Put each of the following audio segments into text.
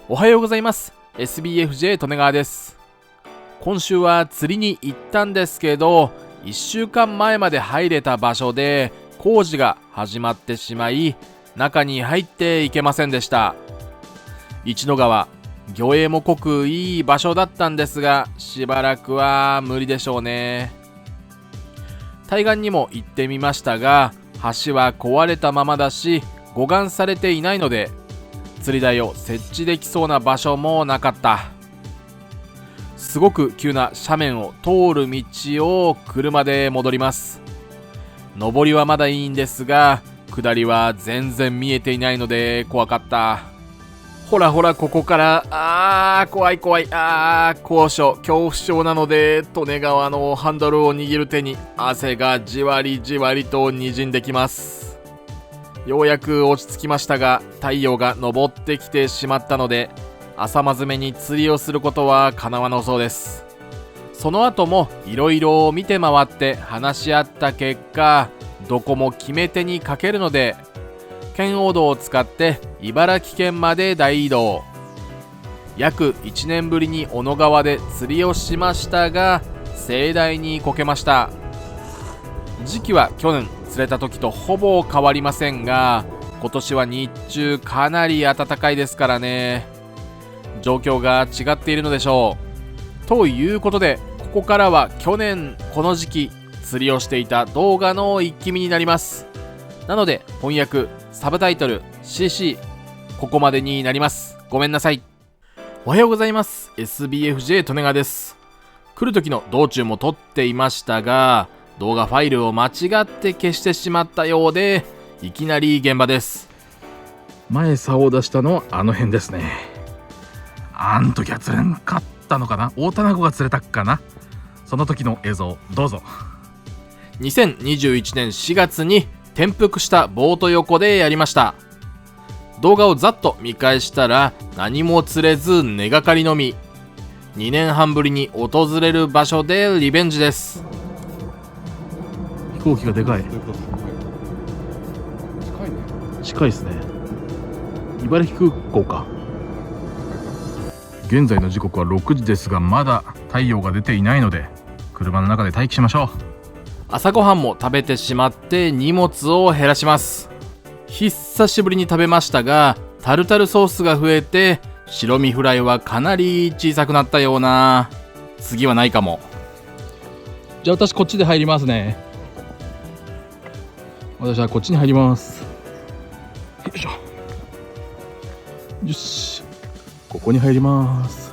おはようございます。 SBFJ 利根川です。今週は釣りに行ったんですけど、1週間前まで入れた場所で工事が始まってしまい、中に入っていけませんでした。一の川、魚影も濃くいい場所だったんですが、しばらくは無理でしょうね。対岸にも行ってみましたが、橋は壊れたままだし、護岸されていないので、釣り台を設置できそうな場所もなかった。すごく急な斜面を通る道を車で戻ります。上りはまだいいんですが、下りは全然見えていないので怖かった。ほらほら、ここから怖い、高所恐怖症なので、利根川のハンドルを握る手に汗がじわりじわりとにじんできます。ようやく落ち着きましたが、太陽が昇ってきてしまったので、朝まずめに釣りをすることはかなわなそうです。その後もいろいろ見て回って話し合った結果、どこも決め手にかけるので、圏央道を使って茨城県まで大移動。約1年ぶりに小野川で釣りをしましたが、盛大にこけました。時期は去年釣れた時とほぼ変わりませんが、今年は日中かなり暖かいですからね。状況が違っているのでしょう。ということで、ここからは去年この時期釣りをしていた動画の一気見になります。なので翻訳、サブタイトル、CC ここまでになります。ごめんなさい。おはようございます。 SBFJ 利根川です。来る時の道中も撮っていましたが、動画ファイルを間違って消してしまったようで、いきなり現場です。前竿を出したのはあの辺ですね。あん時は釣れんかったのかな、大棚子が釣れたっかな。その時の映像どうぞ。2021年4月に転覆したボート横でやりました。動画をざっと見返したら、何も釣れず根がかりのみ。2年半ぶりに訪れる場所でリベンジです。飛行機がでかい。近いですね。茨城空港か。現在の時刻は6時ですが、まだ太陽が出ていないので、車の中で待機しましょう。朝ごはんも食べてしまって荷物を減らします。久しぶりに食べましたが、タルタルソースが増えて、白身フライはかなり小さくなったような。次はないかも。じゃあ私こっちで入りますね。私はこっちに入ります。よいしょ。よし、ここに入ります。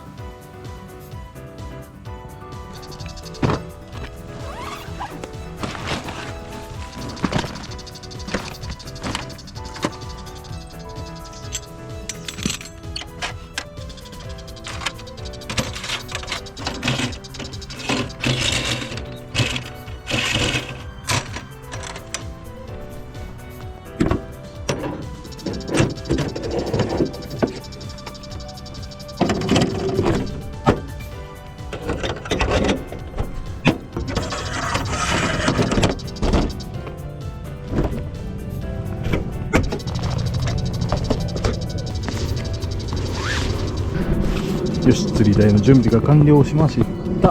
よし、釣り台の準備が完了しました。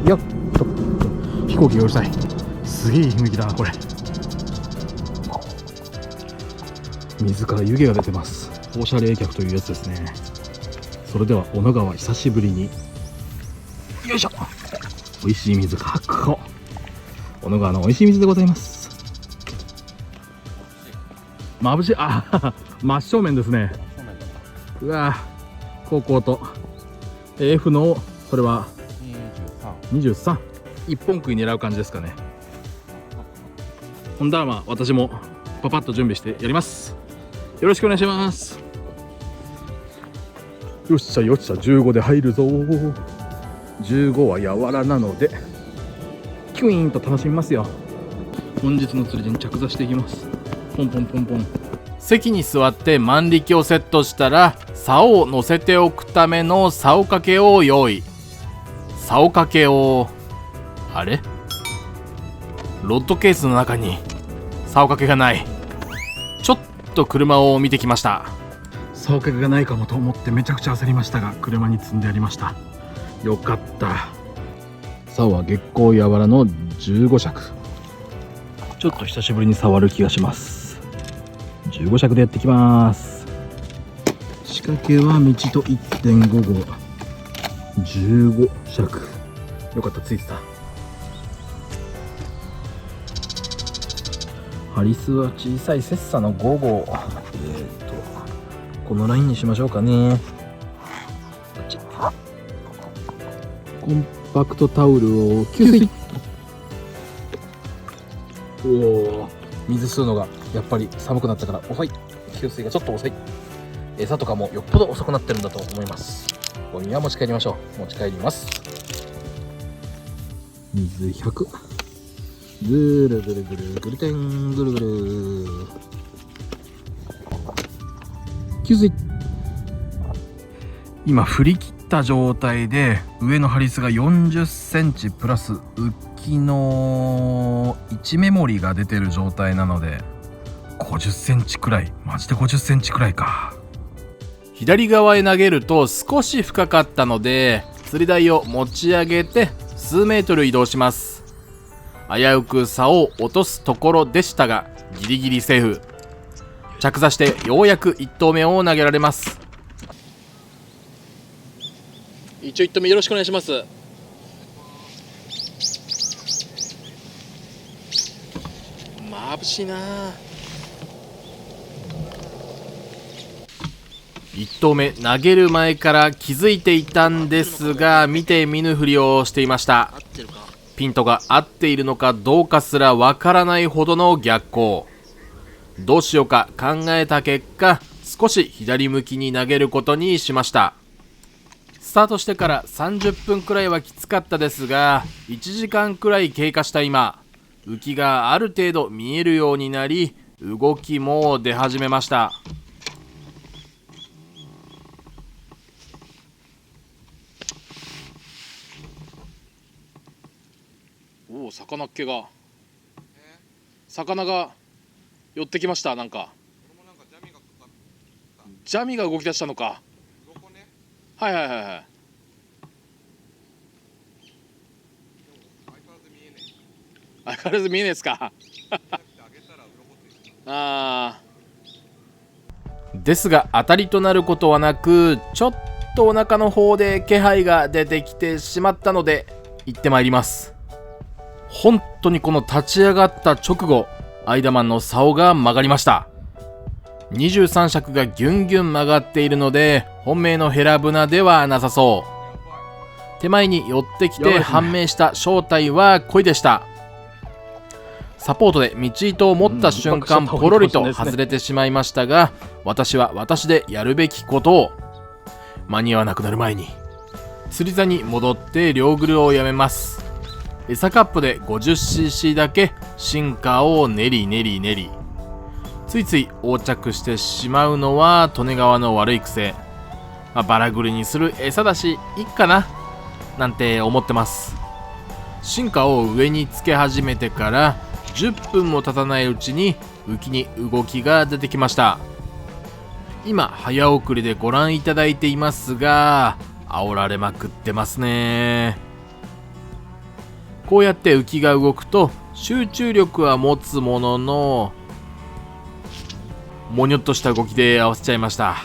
よっと、飛行機がうるさい。すげえいい雰囲気だなこれ。水から湯気が出てます。放射冷却というやつですね。それでは小野川、久しぶりによいしょ。美味しい水確保。小野川の美味しい水でございます。眩しい。真正面ですね。うわ高校とF の、これは23、一本食い狙う感じですかね。ほんだら私もパパッと準備してやります。よろしくお願いします。よっしゃよっしゃ、15で入るぞ。15はやわらなのでキュイーンと楽しみますよ。本日の釣りに着座していきます。ポンポンポンポン。席に座って万力をセットしたら、竿を乗せておくための竿掛けを用意。竿掛けを、あれ？ロッドケースの中に竿掛けがない。ちょっと車を見てきました。竿掛けがないかもと思ってめちゃくちゃ焦りましたが、車に積んでありました。よかった。竿は月光やわらの15尺。ちょっと久しぶりに触る気がします。15尺でやってきます。仕掛けは道と 1.5 号15尺。よかった、ついてた。ハリスは小さいセッサの5号。このラインにしましょうかね。コンパクトタオルを吸水。おお、水吸うのがやっぱり寒くなったから遅い。吸水がちょっと遅い。餌とかもよっぽど遅くなってるんだと思います。ゴミは持ち帰りましょう。持ち帰ります。水100。ぐるぐるぐるぐるてんぐるぐる。吸水。今振り切った状態で上のハリスが40センチプラス浮きの1メモリが出てる状態なので50センチくらい。マジで50センチくらいか。左側へ投げると少し深かったので釣り台を持ち上げて数メートル移動します。危うく竿を落とすところでしたがギリギリセーフ。着座してようやく1投目を投げられます。一応1投目よろしくお願いします。眩しいな。1投目投げる前から気づいていたんですが見て見ぬふりをしていました。ピントが合っているのかどうかすらわからないほどの逆光。どうしようか考えた結果少し左向きに投げることにしました。スタートしてから30分くらいはきつかったですが1時間くらい経過した今浮きがある程度見えるようになり動きも出始めました。おお、魚っけが魚が寄ってきました。なんかジャミが動き出したのか。はいはいはいはい。相変わらず見えねえですか。あーですが当たりとなることはなくちょっとお腹の方で気配が出てきてしまったので行ってまいります。本当にこの立ち上がった直後アイダマンの竿が曲がりました。23尺がギュンギュン曲がっているので本命のヘラブナではなさそう。手前に寄ってきて判明した正体は鯉でした。サポートで道糸を持った瞬間ポロリと外れてしまいましたが私は私でやるべきことを。間に合わなくなる前に釣り座に戻って両グルをやめます。餌カップで 50cc だけシンカーを練り練り練りついつい横着してしまうのは利根川の悪い癖。バラグリにする餌だしいっかななんて思ってます。シンカーを上につけ始めてから10分も経たないうちに浮きに動きが出てきました。今早送りでご覧いただいていますが煽られまくってますね。こうやって浮きが動くと集中力は持つもののもにょっとした動きで合わせちゃいました。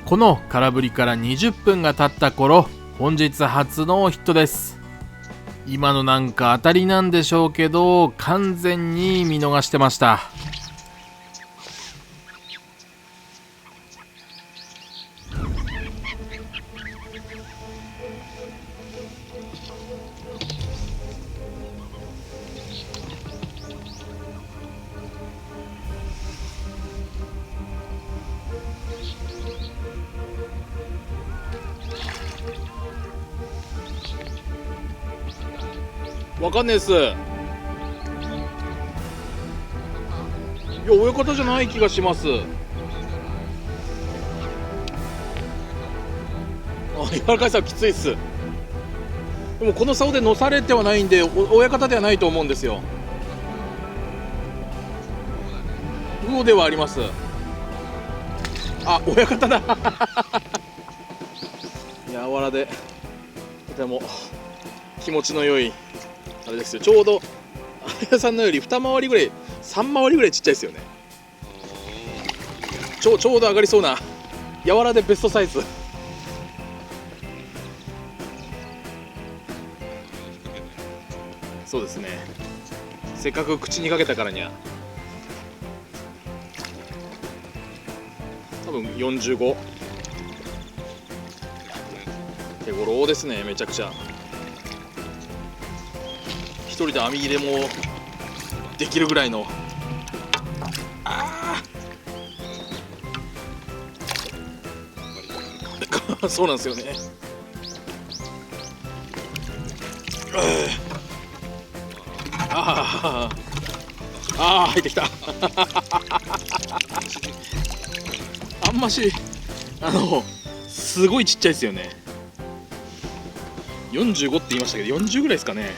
この空振りから20分が経った頃本日初のヒットです。今のなんか当たりなんでしょうけど完全に見逃してました。わかんないです。いや親方じゃない気がします。柔らかいさきついっす。でもこの竿で乗されてはないんで親方ではないと思うんですよ。魚ではあります。あ、親方だ柔らでとても気持ちの良いあれですよ。ちょうど相田さんのより2回りぐらい3回りぐらいちっちゃいですよね。ちょうど上がりそうな柔らでベストサイズ。そうですね、せっかく口にかけたからには多分45手頃ですね。めちゃくちゃ一人で網入れもできるぐらいの。そうなんですよね。入ってきたあんましすごいちっちゃいですよね。45って言いましたけど40ぐらいですかね。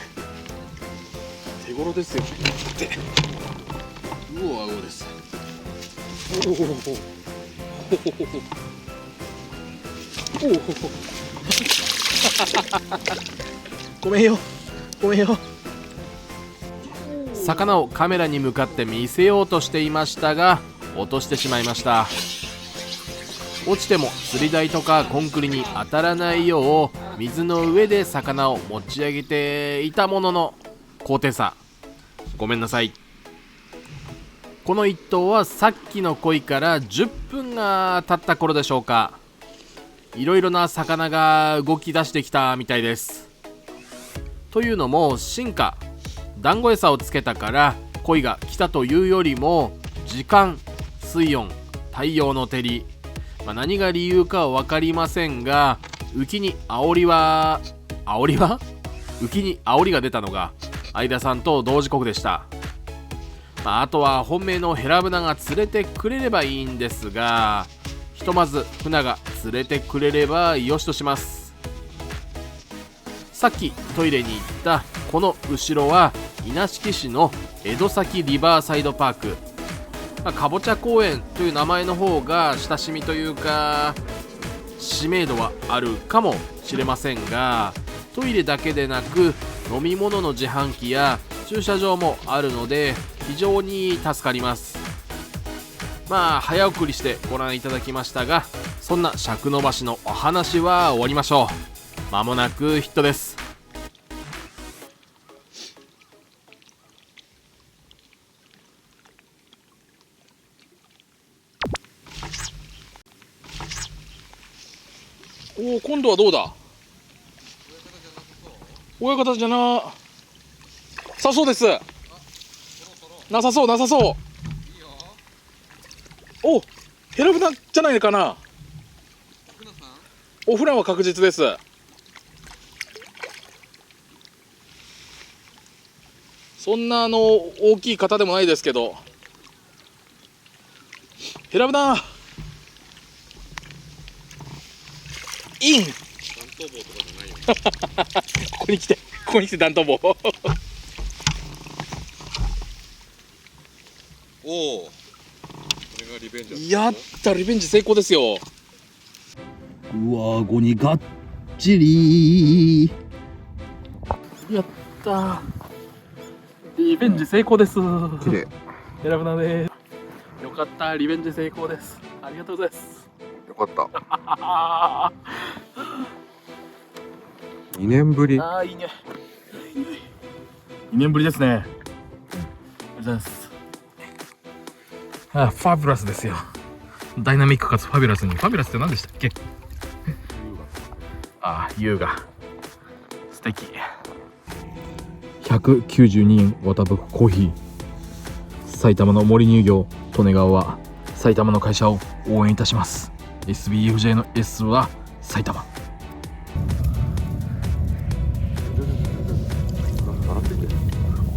手頃ですよ。でうわうです。ごめんよごめんよ。魚をカメラに向かって見せようとしていましたが落としてしまいました。落ちても釣り台とかコンクリに当たらないよう水の上で魚を持ち上げていたものの高低差ごめんなさい。この一頭はさっきの鯉から10分が経った頃でしょうか。いろいろな魚が動き出してきたみたいです。というのも進化団子餌をつけたから鯉が来たというよりも時間、水温、太陽の照り、何が理由かは分かりませんが浮きに煽りが出たのが相田さんと同時刻でした。あとは本命のヘラブナが釣れてくれればいいんですがひとまず船が釣れてくれればよしとします。さっきトイレに行ったこの後ろは稲敷市の江戸崎リバーサイドパーク、かぼちゃ公園という名前の方が親しみというか知名度はあるかもしれませんがトイレだけでなく飲み物の自販機や駐車場もあるので非常に助かります。早送りしてご覧いただきましたがそんな尺延ばしのお話は終わりましょう。間もなくヒットです。今度はどうだ。親方じゃなさそうです。なさそう。ヘラブナじゃないかな。お船は確実です。そんな大きい方でもないですけどヘラブナインここに来て弾頭棒おお、これがリベンジだ。やったリベンジ成功ですよ。上顎にがっちり。やったリベンジ成功です。綺麗。ヘラブナです。よかったリベンジ成功です。ありがとうございます。よかった。2年ぶり。いいね。2年ぶりですね。ありがとうございます。ファビュラスですよ。ダイナミックかつファビュラスに。ファビュラスって何でしたっけ？優雅。素敵。192円綿吹くコーヒー。埼玉の森乳業利根川は埼玉の会社を応援いたします。SBFJ の S は埼玉。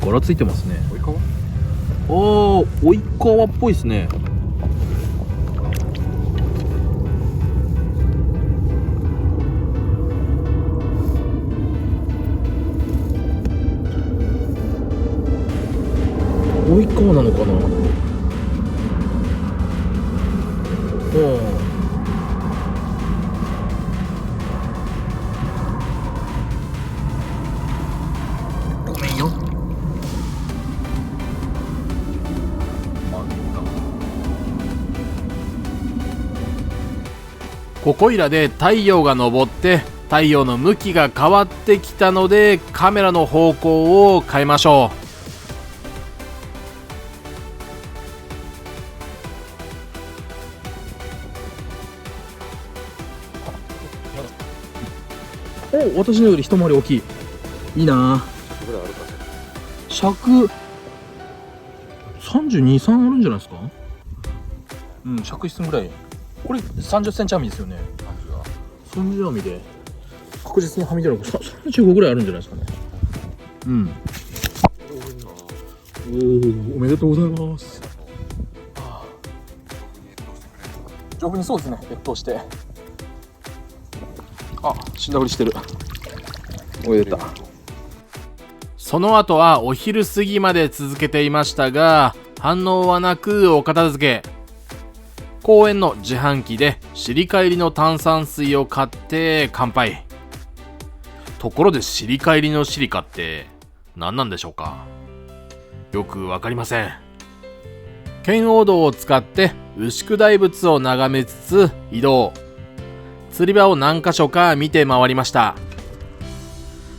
柄ついてますね。追い川？追い川っぽいですね。追い川なのかな。ここいらで太陽が昇って太陽の向きが変わってきたのでカメラの方向を変えましょお、私のより一回り大きい。いいな。ぐらいあるかね。尺32、3あるんじゃないですか。うん、尺質ぐらい。これ30センチ網ですよね。30網で確実にはみ出るのが35ぐらいあるんじゃないですかね。うん。おめでとうございます。丈夫にそうですね。越冬して。あ、死んだふりしてる。おめでた。その後はお昼過ぎまで続けていましたが反応はなくお片付け。公園の自販機でシリカ入りの炭酸水を買って乾杯。ところでシリカ入りのシリカって何なんでしょうか。よくわかりません。圏央道を使って牛久大仏を眺めつつ移動。釣り場を何箇所か見て回りました。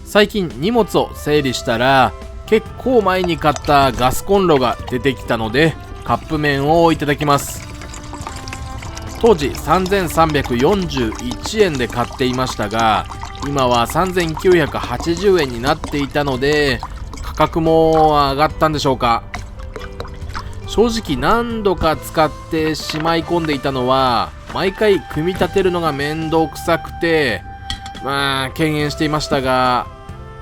最近荷物を整理したら結構前に買ったガスコンロが出てきたのでカップ麺をいただきます。当時3341円で買っていましたが今は3980円になっていたので価格も上がったんでしょうか。正直何度か使ってしまい込んでいたのは毎回組み立てるのが面倒くさくて敬遠していましたが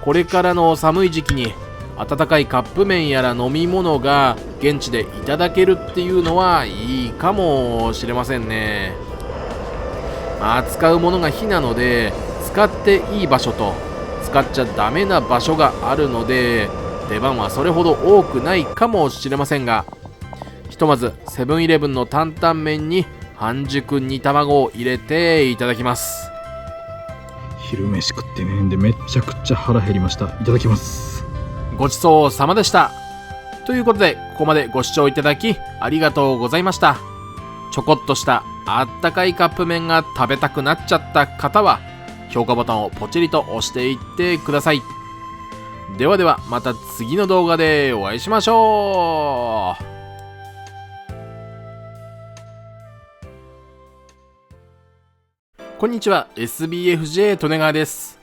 これからの寒い時期に温かいカップ麺やら飲み物が現地でいただけるっていうのはいいかもしれませんね。扱うものが火なので使っていい場所と使っちゃダメな場所があるので出番はそれほど多くないかもしれませんがひとまずセブンイレブンの担々麺に半熟煮卵を入れていただきます。昼飯食ってねんでめっちゃくちゃ腹減りました。いただきます。ごちそうさまでした。ということでここまでご視聴いただきありがとうございました。ちょこっとしたあったかいカップ麺が食べたくなっちゃった方は評価ボタンをポチリと押していってください。ではではまた次の動画でお会いしましょう。こんにちは SBFJ 利根川です。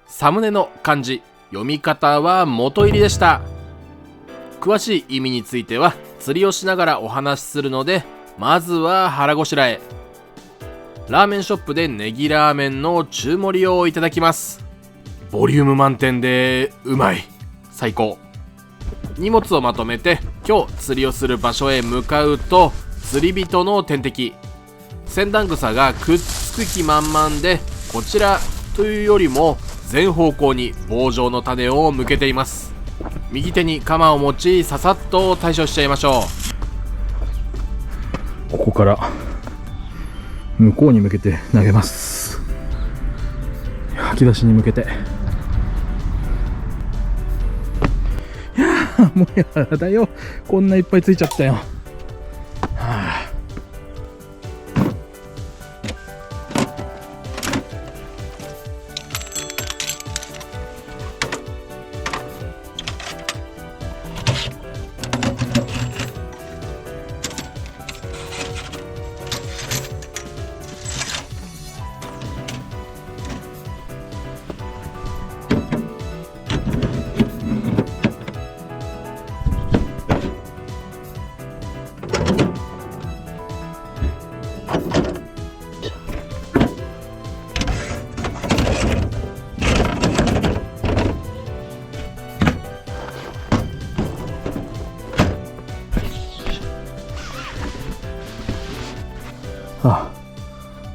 サムネの漢字読み方は元入りでした。詳しい意味については釣りをしながらお話しするのでまずは腹ごしらえ。ラーメンショップでネギラーメンの中盛りをいただきます。ボリューム満点でうまい、最高。荷物をまとめて今日釣りをする場所へ向かうと釣り人の天敵センダングサがくっつく気満々でこちらというよりも全方向に棒状の種を向けています。右手に鎌を持ちささっと対処しちゃいましょここから向こうに向けて投げます。吐き出しに向けて。いやーもうやだよ、こんないっぱいついちゃったよ。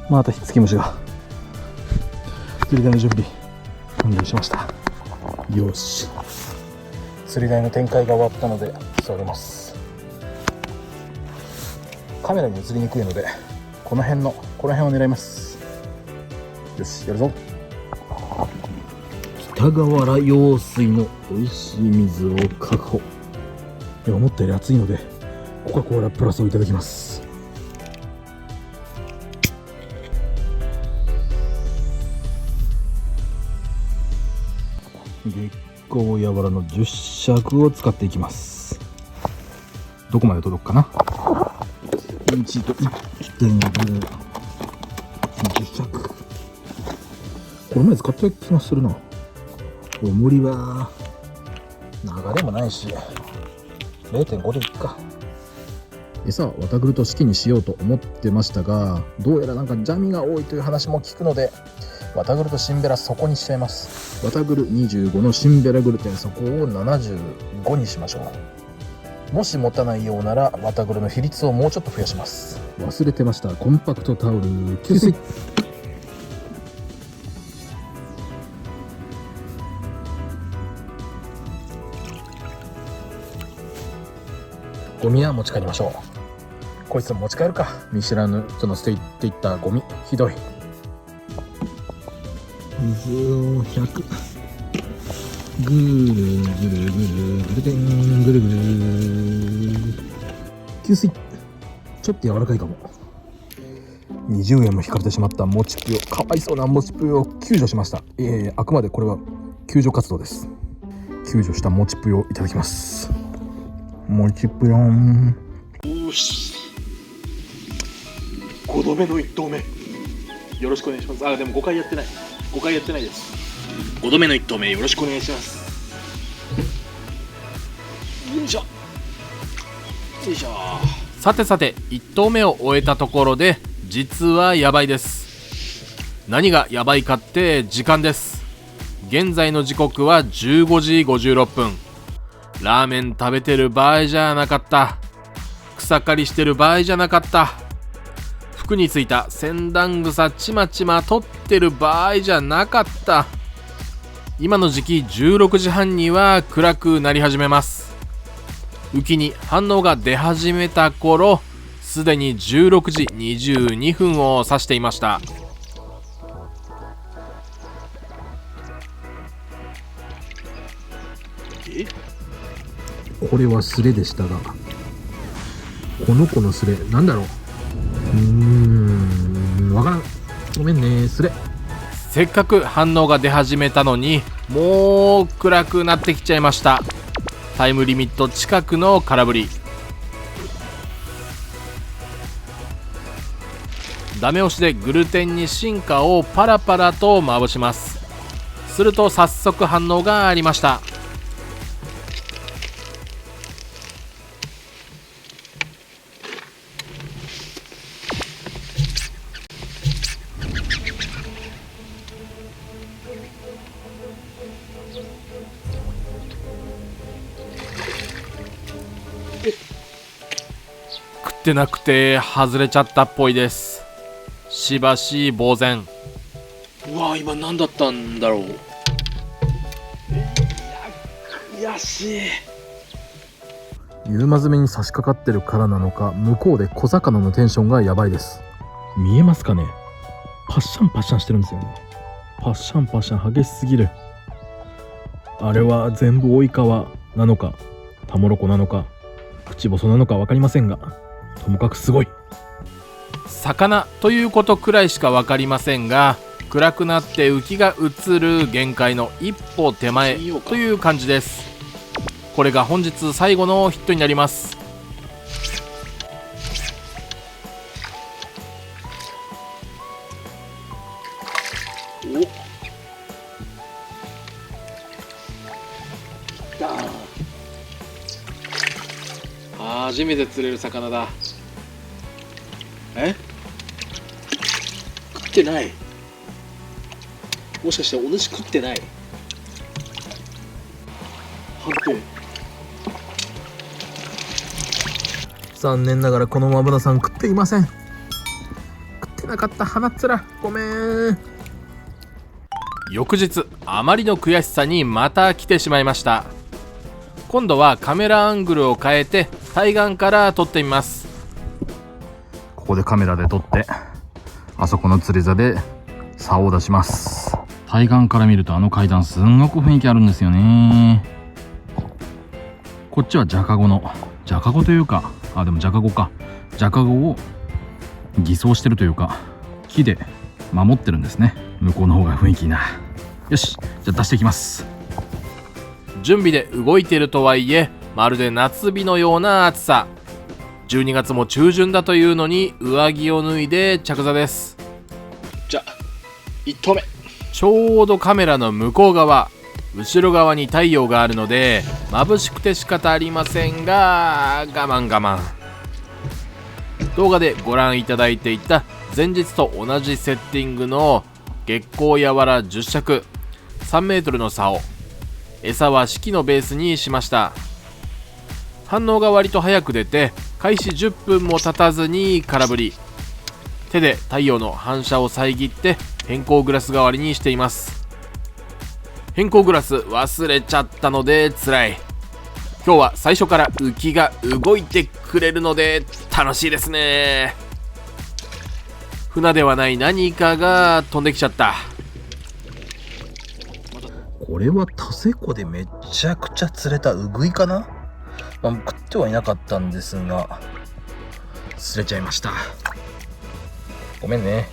またひっつき虫が。釣り台の準備完了しました。よし、釣り台の展開が終わったので座ります。カメラに映りにくいのでこの辺を狙います。よし、やるぞ。北河原用水の美味しい水を確保。思ったより暑いのでコカ・コーラプラスをいただきます。月光やわらの10尺を使っていきます。どこまで届くかな。1と 1.5 10尺。これ前使った気がするな。重りは流れもないし 0.5 でいっか。餌は綿ぐると式にしようと思ってましたが、どうやらなんかジャミが多いという話も聞くので、綿ぐるとシンベラ底にしちゃいます。綿ぐる25のシンベラグルテン底を75にしましょう。もし持たないようなら綿ぐるの比率をもうちょっと増やします。忘れてました。コンパクトタオル吸水。ゴミは持ち帰りましょう。こいつも持ち帰るか。見知らぬ人の捨てていったゴミ、ひどい。水を100。ぐるぐるぐるぐるてんぐるぐる。吸水。ちょっと柔らかいかも。20円も引かれてしまったもちぷよ、かわいそうなもちぷよを救助しました。あくまでこれは救助活動です。救助したもちぷよいただきます。もちぷよん。よし、5度目の1投目よろしくお願いします。でも5回やってないです。5度目の1投目よろしくお願いします。よいしょよいしょ。さてさて、1投目を終えたところで、実はやばいです。何がやばいかって時間です。現在の時刻は15時56分。ラーメン食べてる場合じゃなかった。草刈りしてる場合じゃなかった。服についたセン草ちまちま取ってる場合じゃなかった。今の時期16時半には暗くなり始めます。浮きに反応が出始めた頃、すでに16時22分を指していました。これはスレでしたが、この子のスレなんだろう。わからん。ごめんね、スレ。せっかく反応が出始めたのに、もう暗くなってきちゃいました。タイムリミット近くの空振り。ダメ押しでグルテンに進化をパラパラとまぶします。すると早速反応がありました。食ってなくて外れちゃったっぽいです。しばし呆然。うわ、今何だったんだろう。悔しい。夕間詰めに差し掛かってるからなのか、向こうで小魚のテンションがやばいです。見えますかね。パッシャンパッシャンしてるんですよね。パッシャンパッシャン激しすぎる。あれは全部追い川なのかタモロコなのか口細なのか分かりませんが、ともかくすごい。魚ということくらいしか分かりませんが、暗くなって浮きが映る限界の一歩手前という感じです。これが本日最後のヒットになります。初めて釣れる魚だ。食ってない。もしかしてお主食ってない。判定。残念ながらこのマブダさん食っていません。食ってなかった。鼻つらごめん。翌日、あまりの悔しさにまた来てしまいました。今度はカメラアングルを変えて対岸から撮ってみます。ここでカメラで撮って、あそこの釣り座で竿を出します。対岸から見るとあの階段すんごく雰囲気あるんですよね。こっちはジャカゴというか、でもジャカゴか。ジャカゴを偽装してるというか、木で守ってるんですね。向こうの方が雰囲気いいな。よし、じゃあ出していきます。準備で動いているとはいえ、まるで夏日のような暑さ。12月も中旬だというのに上着を脱いで着座です。じゃあ1投目。ちょうどカメラの向こう側、後ろ側に太陽があるので眩しくて仕方ありませんが、我慢。動画でご覧いただいていた前日と同じセッティングの月光やわら10尺3メートルの竿、餌は四季のベースにしました。反応が割と早く出て、開始10分も経たずに空振り。手で太陽の反射を遮って偏光グラス代わりにしています。偏光グラス忘れちゃったので辛い。今日は最初から浮きが動いてくれるので楽しいですね。船ではない何かが飛んできちゃった。これはタセ湖でめちゃくちゃ釣れたウグイかな。食ってはいなかったんですが釣れちゃいました。ごめんね。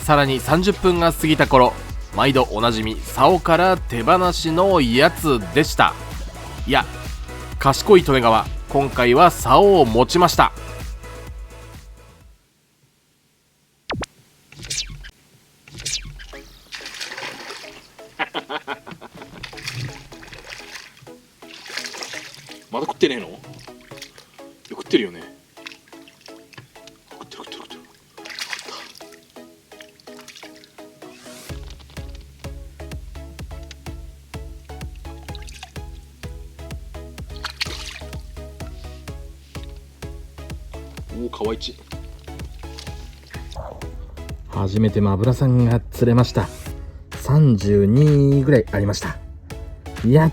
さらに30分が過ぎた頃、毎度おなじみ竿から手放しのやつでした。いや、賢い利根川、今回は竿を持ちました。まだ食ってねえの？食ってるよね。食ってる。おお、かわいち。初めてマブラさんが釣れました。32ぐらいありました。やっ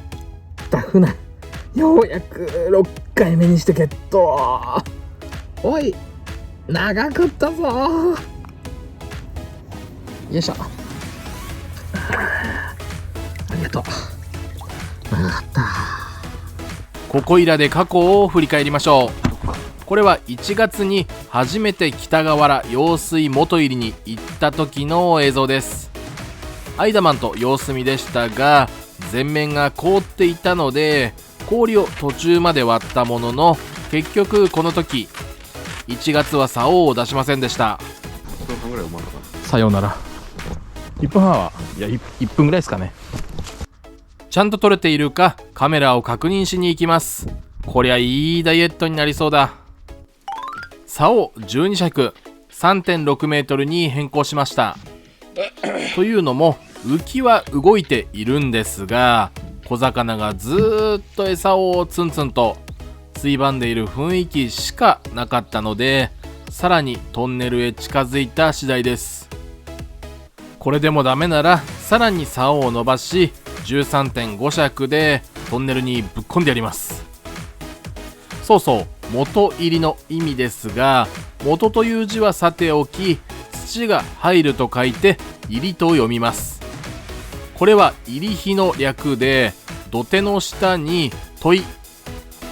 た船。ようやく6回目にしてゲット。おい、長かったぞ。よいしょ。ありがとう。長かった。ここいらで過去を振り返りましょう。これは1月に初めて北河原用水元入りに行った時の映像です。アイダマンと様子見でしたが、全面が凍っていたので氷を途中まで割ったものの、結局この時1月は竿を出しませんでした。1分半ぐらい埋まるのかな。さようなら。1分半はいや 1分ぐらいですかね。ちゃんと撮れているかカメラを確認しに行きます。こりゃいいダイエットになりそうだ。竿12尺 3.6 メートルに変更しました。というのも浮きは動いているんですが、小魚がずーっと餌をツンツンとついばんでいる雰囲気しかなかったので、さらにトンネルへ近づいた次第です。これでもダメならさらに竿を伸ばし 13.5 尺でトンネルにぶっ込んでやります。そうそう、元入りの意味ですが、元という字はさておき、土が入ると書いて入りと読みます。これは入り火の略で、土手の下に問、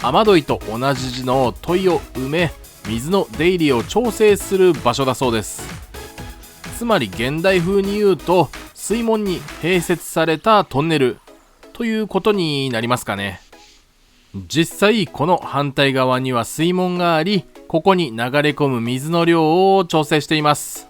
雨どいと同じ字の問を埋め、水の出入りを調整する場所だそうです。つまり現代風に言うと、水門に併設されたトンネルということになりますかね。実際この反対側には水門があり、ここに流れ込む水の量を調整しています。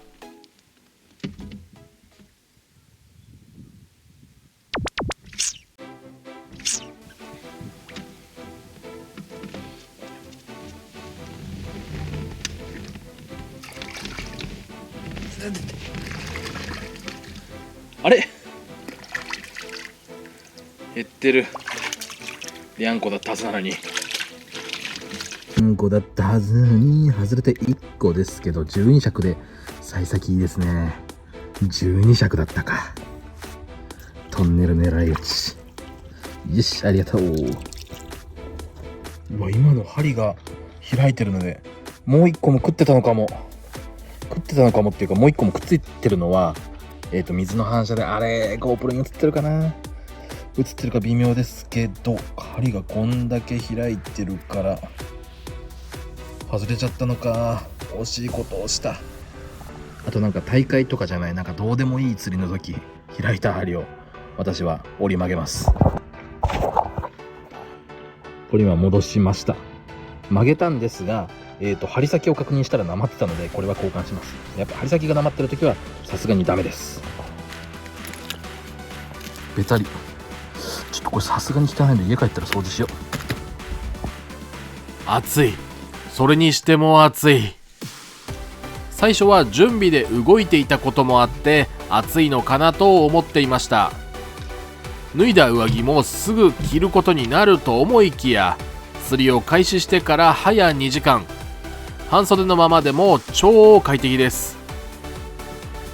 あれ減ってる。リャンコだったはずなのに。2個だったはずに外れて1個ですけど、12尺で幸先いいですね。12尺だったか。トンネル狙い撃ち。よし、ありがとう。うわ、今の針が開いてるので、もう1個も食ってたのかもっていうか、もう1個もくっついてるのは、水の反射で、あれ GoPro に映ってるかな、映ってるか微妙ですけど、針がこんだけ開いてるから外れちゃったのか。惜しいことをした。あとなんか大会とかじゃない、なんかどうでもいい釣りの時開いた針を私は折り曲げます。これ今戻しました。曲げたんですが、針先を確認したらなまってたので、これは交換します。やっぱ針先がなまってるときはさすがにダメです。ベタリ、ちょっとこれさすがに汚いので家帰ったら掃除しよう。暑い。それにしても暑い。最初は準備で動いていたこともあって暑いのかなと思っていました。脱いだ上着もすぐ着ることになると思いきや、釣りを開始してから早2時間、半袖のままでも超快適です。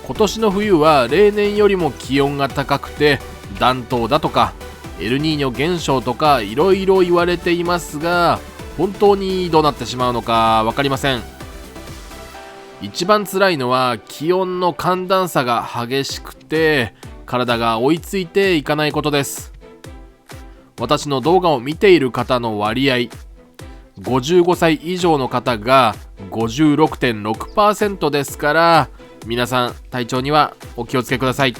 今年の冬は例年よりも気温が高くて暖冬だとかエルニーニョ現象とかいろいろ言われていますが、本当にどうなってしまうのか分かりません。一番辛いのは気温の寒暖差が激しくて体が追いついていかないことです。私の動画を見ている方の割合、55歳以上の方が 56.6% ですから、皆さん体調にはお気をつけください。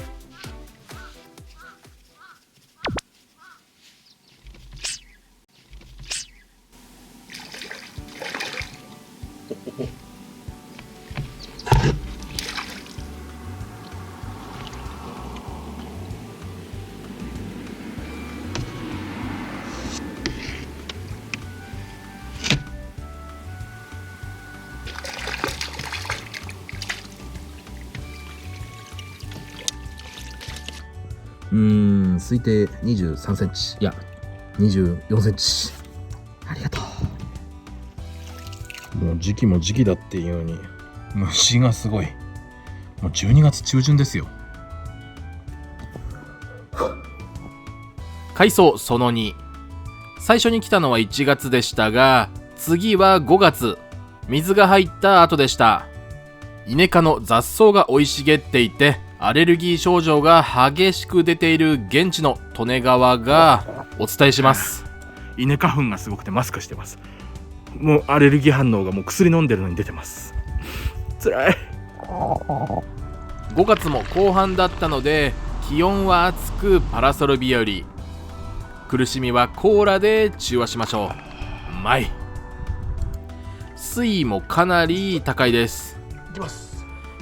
推定23センチ、いや24センチ。ありがとう。もう時期も時期だっていうように虫がすごい。もう12月中旬ですよ。海藻その2。最初に来たのは1月でしたが、次は5月、水が入った後でした。イネ科の雑草が生い茂っていてアレルギー症状が激しく出ている現地の利根川がお伝えします。稲花粉がすごくてマスクしてます。もうアレルギー反応がもう薬飲んでるのに出てます。辛い。5月も後半だったので気温は暑くパラソル日和。苦しみはコーラで中和しましょう。うまい。水位もかなり高いです。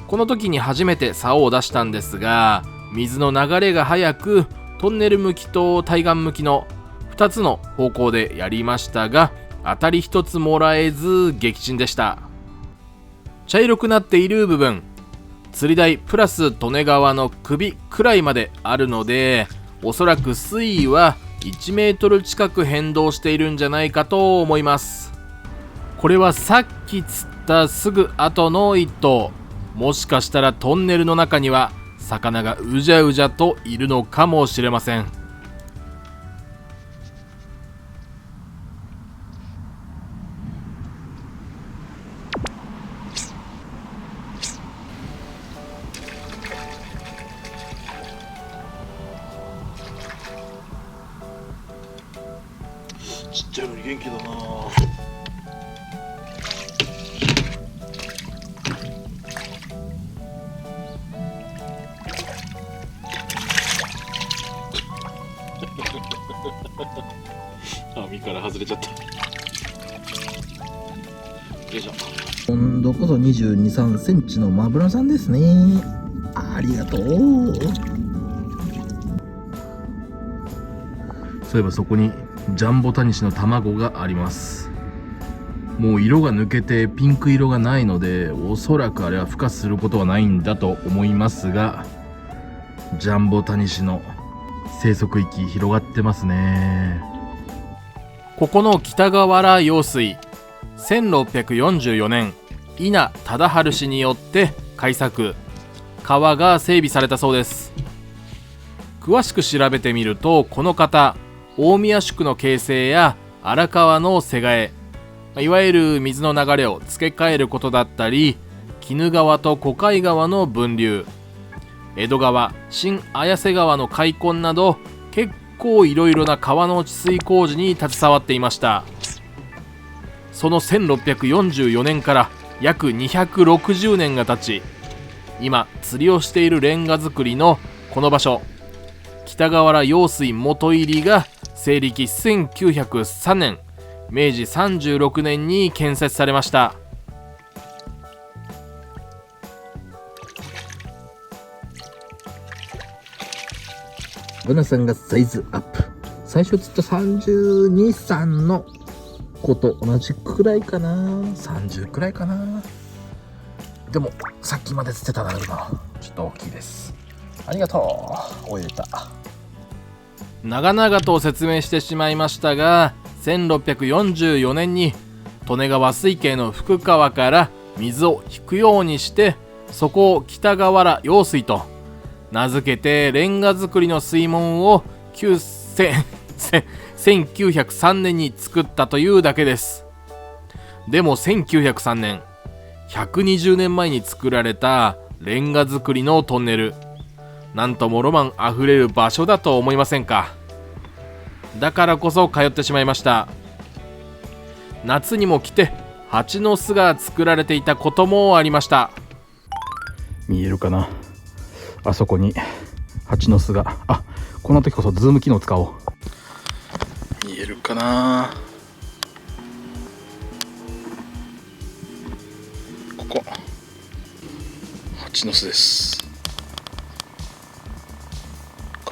この時に初めて竿を出したんですが、水の流れが速くトンネル向きと対岸向きの2つの方向でやりましたが、当たり1つもらえず撃沈でした。茶色くなっている部分、釣り台プラス利根川の首くらいまであるので、おそらく水位は1メートル近く変動しているんじゃないかと思います。これはさっき釣ったすぐ後の一頭。もしかしたらトンネルの中には魚がうじゃうじゃといるのかもしれません。ちっちゃいのに元気だな。網から外れちゃった。よいしょ。今度こそ22、3センチのマブラさんですね。ありがとう。そういえばそこにジャンボタニシの卵があります。もう色が抜けてピンク色がないので、おそらくあれは孵化することはないんだと思いますが、ジャンボタニシの生息域広がってますね。ここの北河原用水、1644年稲忠治氏によって開削、川が整備されたそうです。詳しく調べてみると、この方、大宮宿の形成や荒川のせがえ、いわゆる水の流れを付け替えることだったり、鬼怒川と小海川の分流、江戸川、新綾瀬川の開墾など、結構いろいろな川の治水工事に携わっていました。その1644年から約260年が経ち、今釣りをしているレンガ造りのこの場所、北河原用水元入りが西暦1903年明治36年に建設されました。ブナさんがサイズアップ。最初釣った32、3の子と同じくらいかな。30くらいかな。でもさっきまで釣ってたのよりもちょっと大きいです。ありがとう。終えた。長々と説明してしまいましたが、1644年に利根川水系の福川から水を引くようにして、そこを北河原用水と名付けてレンガ造りの水門を1903年に作ったというだけです。でも1903年、120年前に作られたレンガ造りのトンネル、なんともロマンあふれる場所だと思いませんか。だからこそ通ってしまいました。夏にも来て蜂の巣が作られていたこともありました。見えるかな、あそこに蜂の巣が。あ、この時こそズーム機能使おう。見えるかな、ここ蜂の巣です。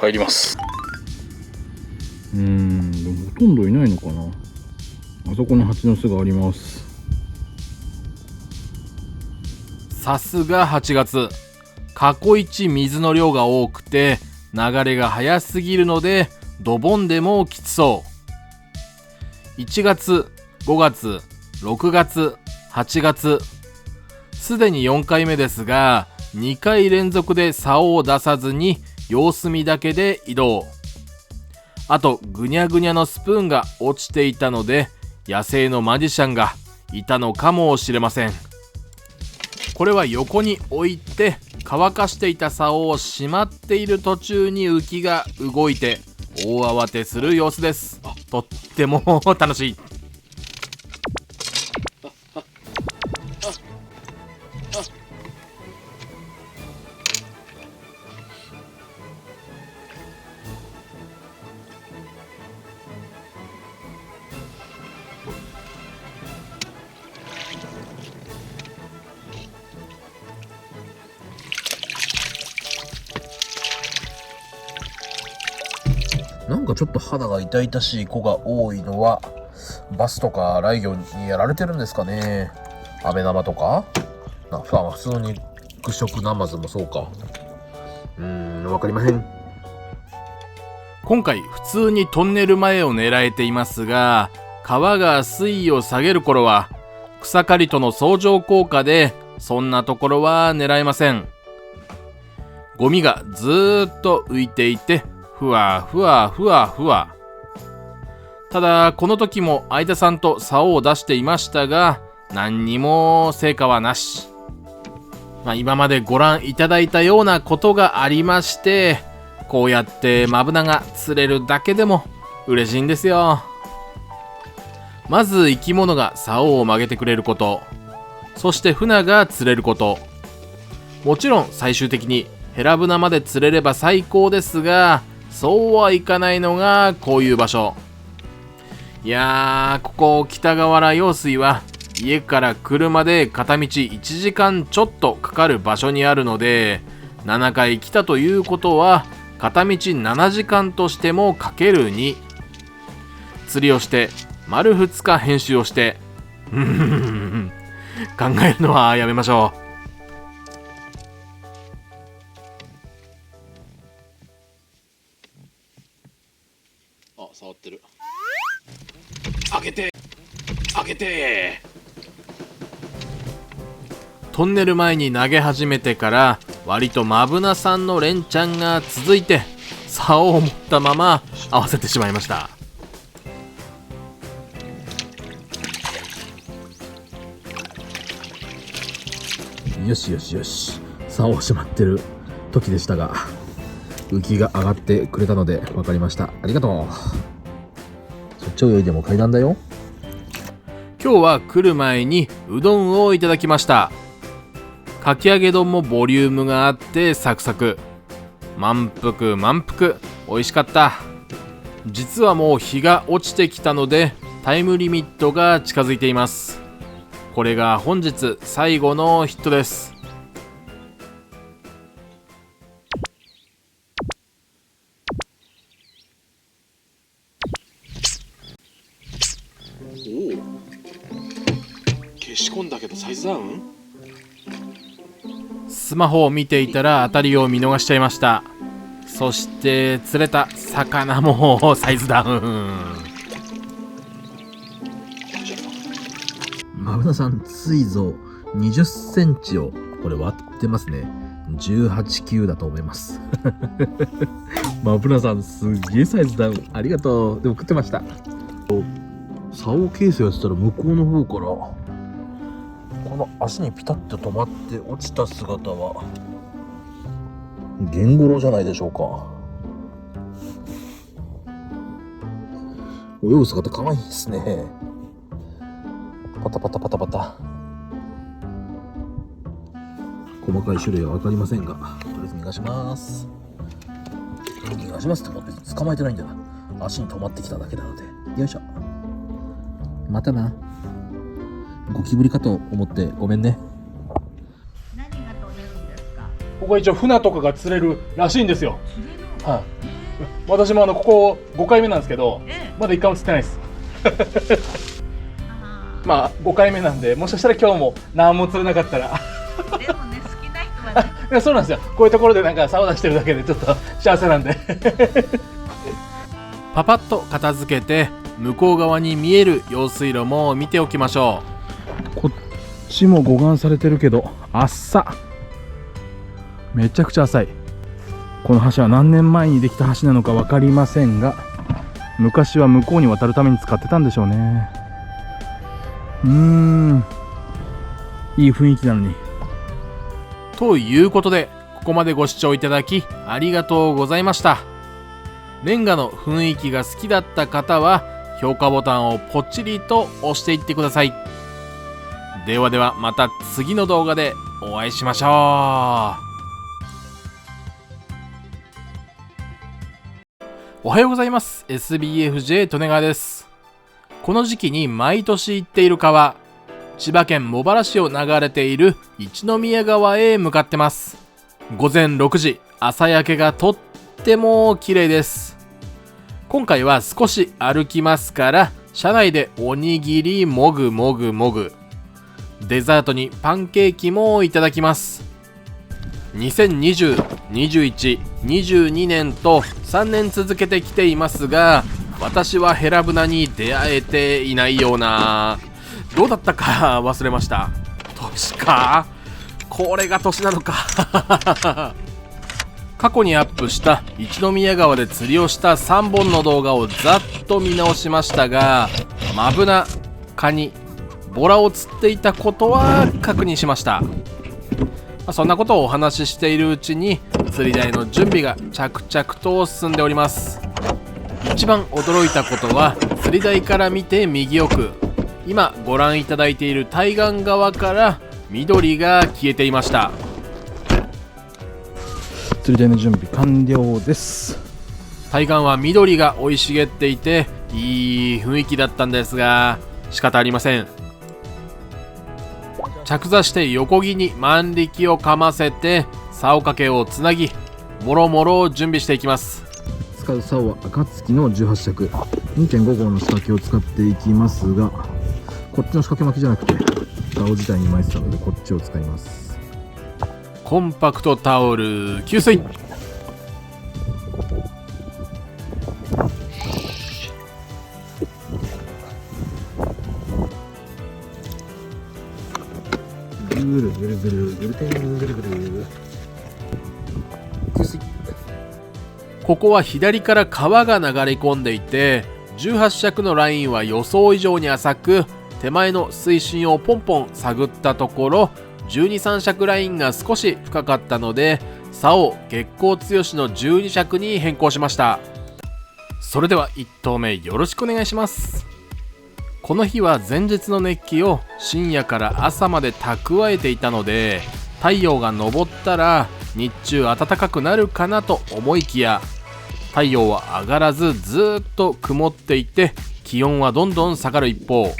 帰ります。でもほとんどいないのかな。あそこに蜂の巣があります。さすが8月、過去一水の量が多くて流れが速すぎるのでドボンでもきつそう。1月、5月、6月、8月、すでに4回目ですが、2回連続で竿を出さずに様子見だけで移動。あとぐにゃぐにゃのスプーンが落ちていたので、野生のマジシャンがいたのかもしれません。これは横に置いて乾かしていた竿をしまっている途中に浮きが動いて大慌てする様子です。とっても楽しい。なんかちょっと肌が痛々しい子が多いのはバスとか雷魚にやられてるんですかね。アメナマとか普通に肉食ナマズもそうか。わかりません。今回普通にトンネル前を狙えていますが、川が水位を下げる頃は草刈りとの相乗効果でそんなところは狙えません。ゴミがずーっと浮いていてふわふわふわふわ。ただこの時も相田さんと竿を出していましたが、何にも成果はなし。今までご覧いただいたようなことがありまして、こうやってマブナが釣れるだけでも嬉しいんですよ。まず生き物が竿を曲げてくれること、そして船が釣れること、もちろん最終的にヘラブナまで釣れれば最高ですが、そうはいかないのがこういう場所。いやー、ここ北河原用水は家から車で片道1時間ちょっとかかる場所にあるので、7回来たということは片道7時間としてもかける2。釣りをして丸2日編集をして考えるのはやめましょう。触ってる。開けて開けて。トンネル前に投げ始めてから割とマブナさんの連チャンが続いて、竿を持ったまま合わせてしまいました。よしよしよし、竿をしまってる時でしたが、浮きが上がってくれたので分かりました。ありがとう。そっち泳いでも階段だよ。今日は来る前にうどんをいただきました。かき揚げ丼もボリュームがあってサクサク、満腹満腹。美味しかった。実はもう日が落ちてきたのでタイムリミットが近づいています。これが本日最後のヒットです。おお、消し込んだけどサイズダウン。スマホを見ていたら当たりを見逃しちゃいました。そして釣れた魚もサイズダウン。マブナさん、ついぞ20センチをこれ割ってますね。18級だと思います。マブナさん、すげえサイズダウン。ありがとう。でも食ってました。竿ケースやってたら向こうの方からこの足にピタッと止まって落ちた姿はゲンゴロウじゃないでしょうか。泳ぐ姿可愛いですね。パタパタパタパタ。細かい種類は分かりませんが、とりあえず逃がします。逃がしますっても別に捕まえてないんだな。足に止まってきただけなので。よいしょ。またな。ゴキブリかと思ってごめんね。何が取れるんですか？ここ一応船とかが釣れるらしいんですよ。釣れるの？はい。私もここ5回目なんですけど、まだ1回も釣ってないです。まあ5回目なんで、もしかしたら今日も何も釣れなかったらでもね、好きな人はね。いや、そうなんですよ。こういうところでなんか竿出してるだけでちょっと幸せなんでパパッと片付けて向こう側に見える用水路も見ておきましょこっちも護岸されてるけど浅っ。めちゃくちゃ浅い。この橋は何年前にできた橋なのか分かりませんが、昔は向こうに渡るために使ってたんでしょうね。いい雰囲気なのに。う。ということでここまでご視聴いただきありがとうございました。レンガの雰囲気が好きだった方は評価ボタンをポチリと押していってください。ではではまた次の動画でお会いしましょう。おはようございます。 SBFJ 利根川です。この時期に毎年行っている川、千葉県茂原市を流れている一宮川へ向かってます。午前6時、朝焼けがとっても綺麗です。今回は少し歩きますから、車内でおにぎりもぐもぐもぐ、デザートにパンケーキもいただきます。2020、21、22年と3年続けてきていますが、私はヘラブナに出会えていないような。どうだったか忘れました。年か？これが年なのか。過去にアップした一宮川で釣りをした3本の動画をざっと見直しましたが、マブナ、カニ、ボラを釣っていたことは確認しました。そんなことをお話ししているうちに釣り台の準備が着々と進んでおります。一番驚いたことは釣り台から見て右奥、今ご覧いただいている対岸側から緑が消えていました。釣り台の準備完了です。対岸は緑が生い茂っていていい雰囲気だったんですが、仕方ありません。着座して横木に万力をかませて竿掛けをつなぎ、もろもろ準備していきます。使う竿は暁の18尺 2.5 号の仕掛けを使っていきますが、こっちの仕掛け巻きじゃなくて竿自体に巻いてたのでこっちを使います。コンパクトタオル給水。ぐるぐるぐるぐるてんぐるぐる給水。ここは左から川が流れ込んでいて、18尺のラインは予想以上に浅く、手前の水深をポンポン探ったところ、12、3尺ラインが少し深かったので、竿を月光強しの12尺に変更しました。それでは1投目よろしくお願いします。この日は前日の熱気を深夜から朝まで蓄えていたので、太陽が昇ったら日中暖かくなるかなと思いきや、太陽は上がらずずーっと曇っていて、気温はどんどん下がる一方、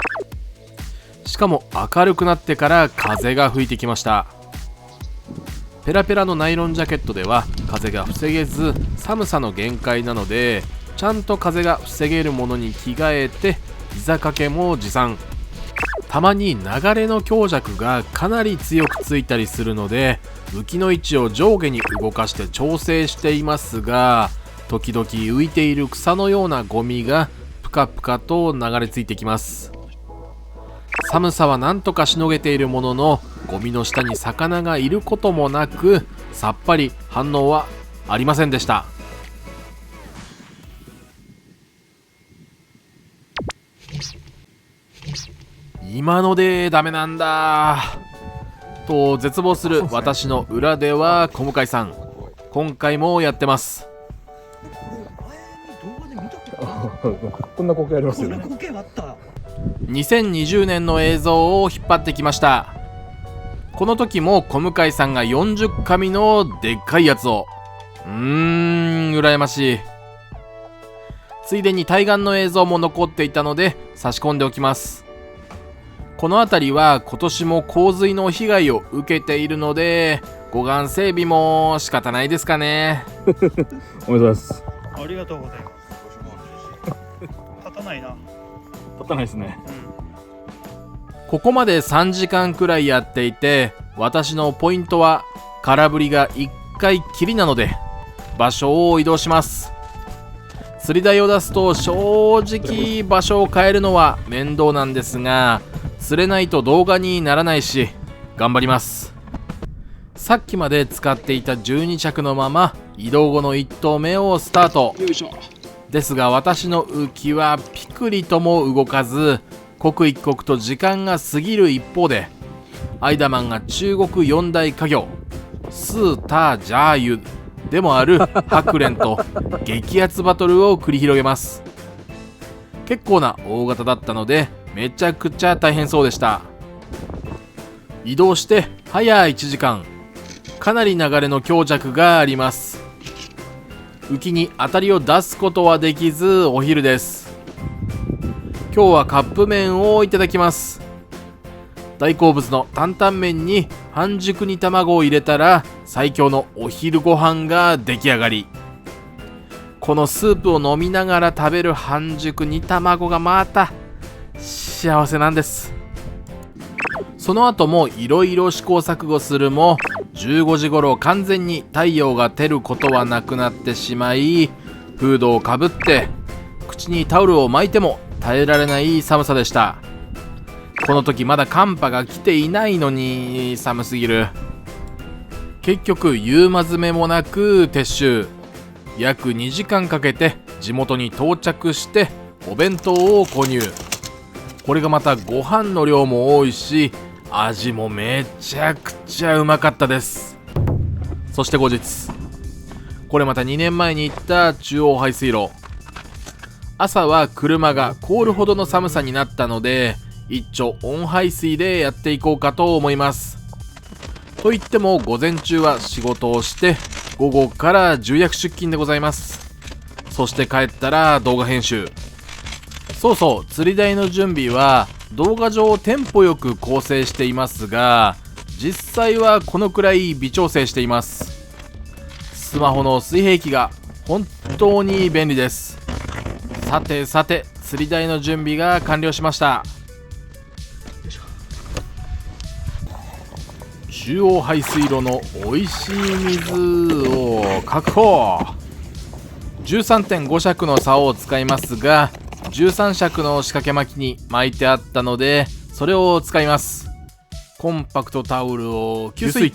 しかも明るくなってから風が吹いてきました。ペラペラのナイロンジャケットでは風が防げず寒さの限界なので、ちゃんと風が防げるものに着替えて膝掛けも持参。たまに流れの強弱がかなり強くついたりするので、浮きの位置を上下に動かして調整していますが、時々浮いている草のようなゴミがプカプカと流れ着いてきます。寒さはなんとかしのげているものの、ゴミの下に魚がいることもなく、さっぱり反応はありませんでした。今のでダメなんだと絶望する私の裏では、小向井さん今回もやってます。こんな光景ありますよね。2020年の映像を引っ張ってきました。この時も小向井さんが40紙のでっかいやつを。羨ましい。ついでに対岸の映像も残っていたので差し込んでおきます。この辺りは今年も洪水の被害を受けているので、護岸整備も仕方ないですかね。おめでとうございます。ありがとうございます。立たないな。立たないですね。ここまで3時間くらいやっていて、私のポイントは空振りが1回きりなので場所を移動します。釣り台を出すと正直場所を変えるのは面倒なんですが、釣れないと動画にならないし頑張ります。さっきまで使っていた12着のまま移動後の1投目をスタート。ですが私の浮きはピクリとも動かず、刻一刻と時間が過ぎる一方で、アイダマンが中国四大家業スータージャーユでもあるハクレンと激アツバトルを繰り広げます。結構な大型だったのでめちゃくちゃ大変そうでした。移動して早1時間、かなり流れの強弱があります。浮きに当たりを出すことはできずお昼です。今日はカップ麺をいただきます。大好物の担々麺に半熟煮卵を入れたら最強のお昼ご飯が出来上がり、このスープを飲みながら食べる半熟煮卵がまた幸せなんです。その後もいろいろ試行錯誤するも、15時頃完全に太陽が照ることはなくなってしまい、フードをかぶって口にタオルを巻いても耐えられない寒さでした。この時まだ寒波が来ていないのに寒すぎる。結局夕間詰めもなく撤収。約2時間かけて地元に到着してお弁当を購入。これがまたご飯の量も多いし、味もめちゃくちゃうまかったです。そして後日、これまた2年前に行った中央排水路。朝は車が凍るほどの寒さになったので、一丁温排水でやっていこうかと思います。と言っても午前中は仕事をして、午後から重役出勤でございます。そして帰ったら動画編集。そうそう、釣り台の準備は動画上テンポよく構成していますが、実際はこのくらい微調整しています。スマホの水平器が本当に便利です。さてさて、釣り台の準備が完了しました。中央排水路の美味しい水を確保。13.5 尺の竿を使いますが、13尺の仕掛け巻きに巻いてあったのでそれを使います。コンパクトタオルを給水。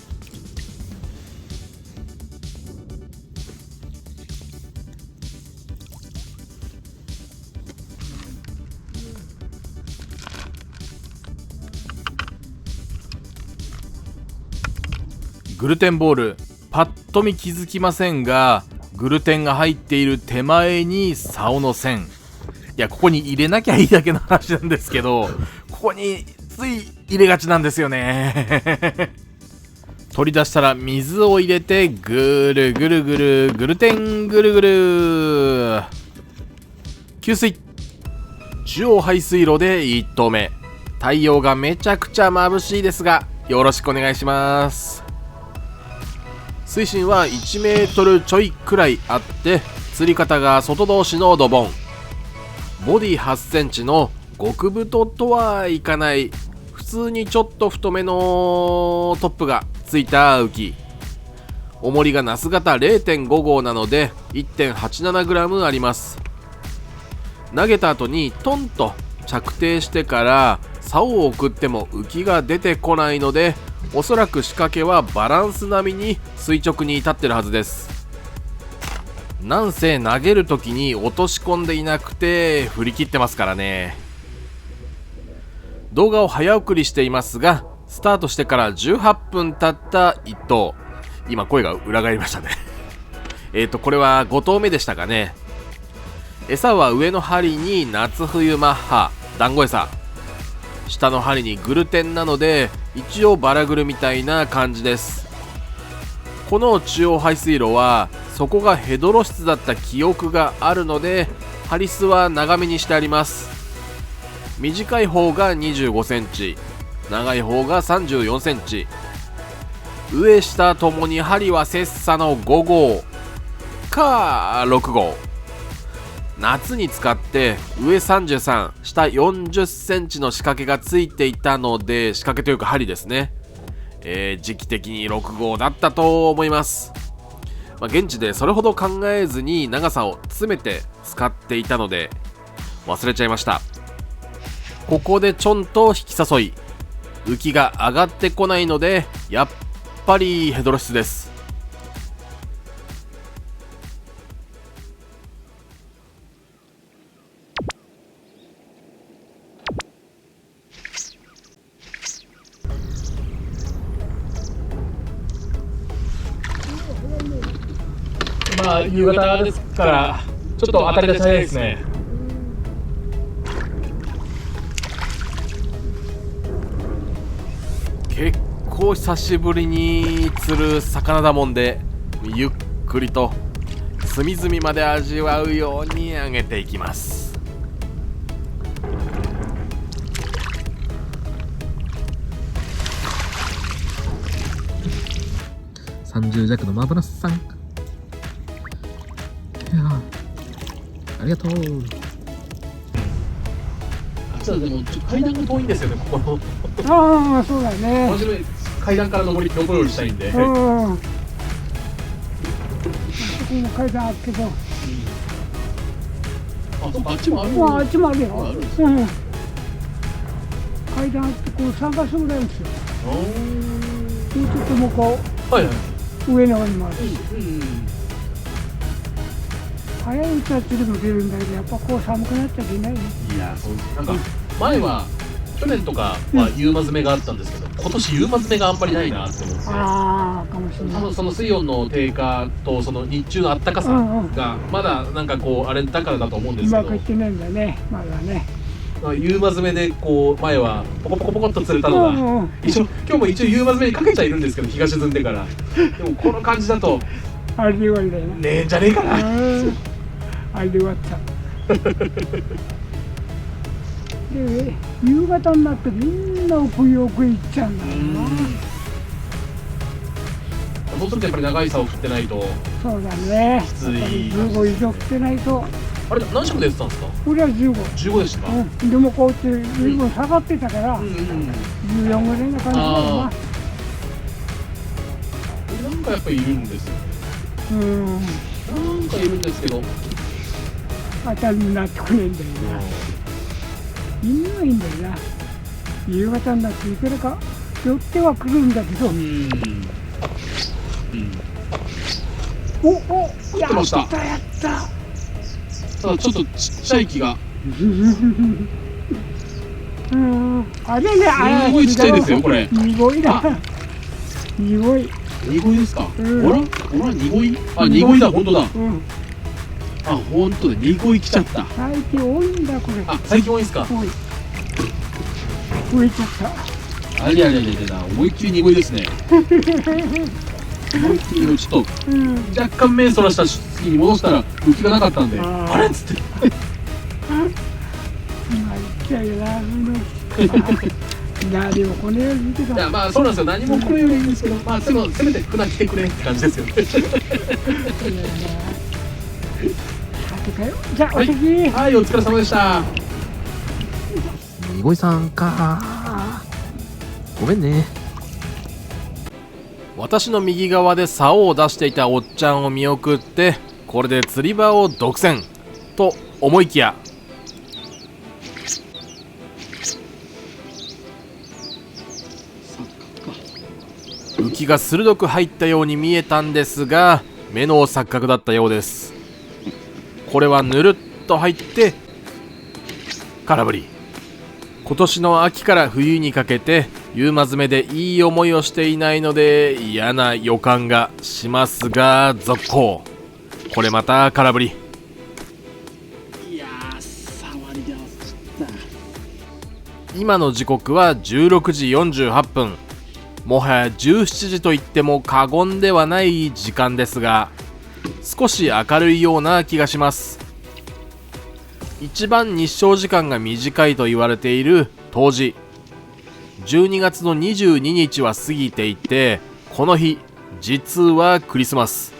グルテンボール、パッと見気づきませんが、グルテンが入っている手前に竿の線。いや、ここに入れなきゃいいだけの話なんですけど、ここについ入れがちなんですよね。取り出したら水を入れてぐるぐるぐるぐるてんぐるぐる。給水。中央排水路で1投目。太陽がめちゃくちゃ眩しいですがよろしくお願いします。水深は1メートルちょいくらいあって釣り方が外通しのドボン。ボディ8センチの極太とはいかない普通にちょっと太めのトップがついた浮き。重りがナス型 0.5 号なので 1.87g あります。投げた後にトンと着底してから竿を送っても浮きが出てこないのでおそらく仕掛けはバランス並みに垂直に立ってるはずです。なんせ投げる時に落とし込んでいなくて振り切ってますからね。動画を早送りしていますがスタートしてから18分経った1投。今声が裏返りましたねこれは5投目でしたかね。餌は上の針に夏冬マッハ団子餌、下の針にグルテンなので一応バラグルみたいな感じです。この中央排水路は底がヘドロ質だった記憶があるので針数は長めにしてあります。短い方が25センチ、長い方が34センチ。上下ともに針は切磋の5号か6号。夏に使って上33下40センチの仕掛けがついていたので、仕掛けというか針ですね、時期的に6号だったと思います。現地でそれほど考えずに長さを詰めて使っていたので忘れちゃいました。ここでちょんと引き誘い浮きが上がってこないのでやっぱりヘドロ質です。夕方ですからちょっと当たり出し早いですね。結構久しぶりに釣る魚だもんでゆっくりと隅々まで味わうように揚げていきます。30弱のマーブラスさん、いやありがとう。実はでも階段が遠いんですよね、ここの。ああ、そうだね。面白い。階段から登り登りしたいんで。うん。そこも階段あるけど。あ、そうか、あっちもある。あっちもあるよ。ある。うん。階段あってこう3カ所ぐらいですよ。もうちょっともうこはいはい。う上の方にもある。うん。早いうちは釣りも出るんだけど、やっぱこう寒くなっちゃいけないね。いや、そうなんか前は去年とかは夕間詰めがあったんですけど、今年夕間詰めがあんまりないなって思って。ああ、かもしれない。多分その水温の低下とその日中の暖かさがまだなんかこうあれだからだと思うんですけど、うまくいってないんだね、まだね。夕間詰めでこう前はポコポコポコっと釣れたのが、今日も一応夕間詰めにかけちゃいるんですけど、日が沈んでから。でもこの感じだとあれで終わりだよな。ねえんじゃねえかな。あれで終わった。で、夕方になってみんな奥行く行っちゃうんだよな。そうするとやっぱり長い竿を振ってないと。そうだね。きつい。15以上振ってないと。あれ何色でやってたんですか？俺は15。15でしたか？でもこうやって随分下がってたから、14ぐらいな感じだよな。なんかやっぱりいるんですよ。なんかいるんですけど、当たりになってくれんだよな。みんないいんだよな。夕方になっていくらか寄ってはくるんだけど。お、やったやった。ただちょっとちっちゃい木が。あれね、あれ。すごいちっちゃいですよ、これ。濁いだ。濁い。濁いですか？ほら濁い？あ、濁いだ、本当だ。あ、本当だ、濁い来ちゃった。最近多いんだ、これ。あ、最近多いですか？多い。増えちゃった。ありゃりゃりゃりゃ、思いっきり濁いですね。思いっきりちょっと若干目そらした時に戻したら浮きがなかったんで、あれっつって。まあ言っちゃうよな、何もこのように見てた。いやまあそうなんですよ、何もこれよりいいんですけど、まあせめて船来てくれって感じですよね。じゃあお席。はい、お疲れ様でした。濁いさんか。ごめんね。私の右側で竿を出していたおっちゃんを見送って、これで釣り場を独占と思いきや、浮きが鋭く入ったように見えたんですが、目の錯覚だったようです。これはぬるっと入って空振り。今年の秋から冬にかけて夕間詰めでいい思いをしていないので嫌な予感がしますが、続行。これまた空振り。いやー、触りで合わせちゃった。今の時刻は16時48分。もはや17時と言っても過言ではない時間ですが、少し明るいような気がします。一番日照時間が短いと言われている冬至、12月の22日は過ぎていて、この日実はクリスマス、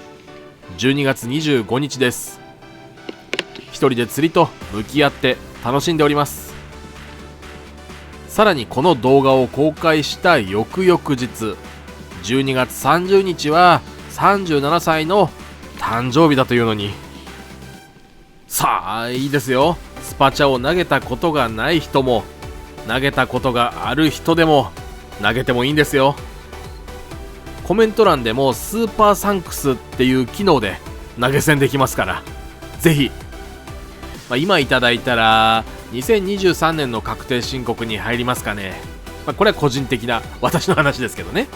12月25日です。一人で釣りと向き合って楽しんでおります。さらにこの動画を公開した翌々日、12月30日は37歳の誕生日だというのに、さあいいですよ。スパチャを投げたことがない人も、投げたことがある人でも投げてもいいんですよ。コメント欄でもスーパーサンクスっていう機能で投げ銭できますから、ぜひ、今いただいたら2023年の確定申告に入りますかね。これは個人的な私の話ですけどね。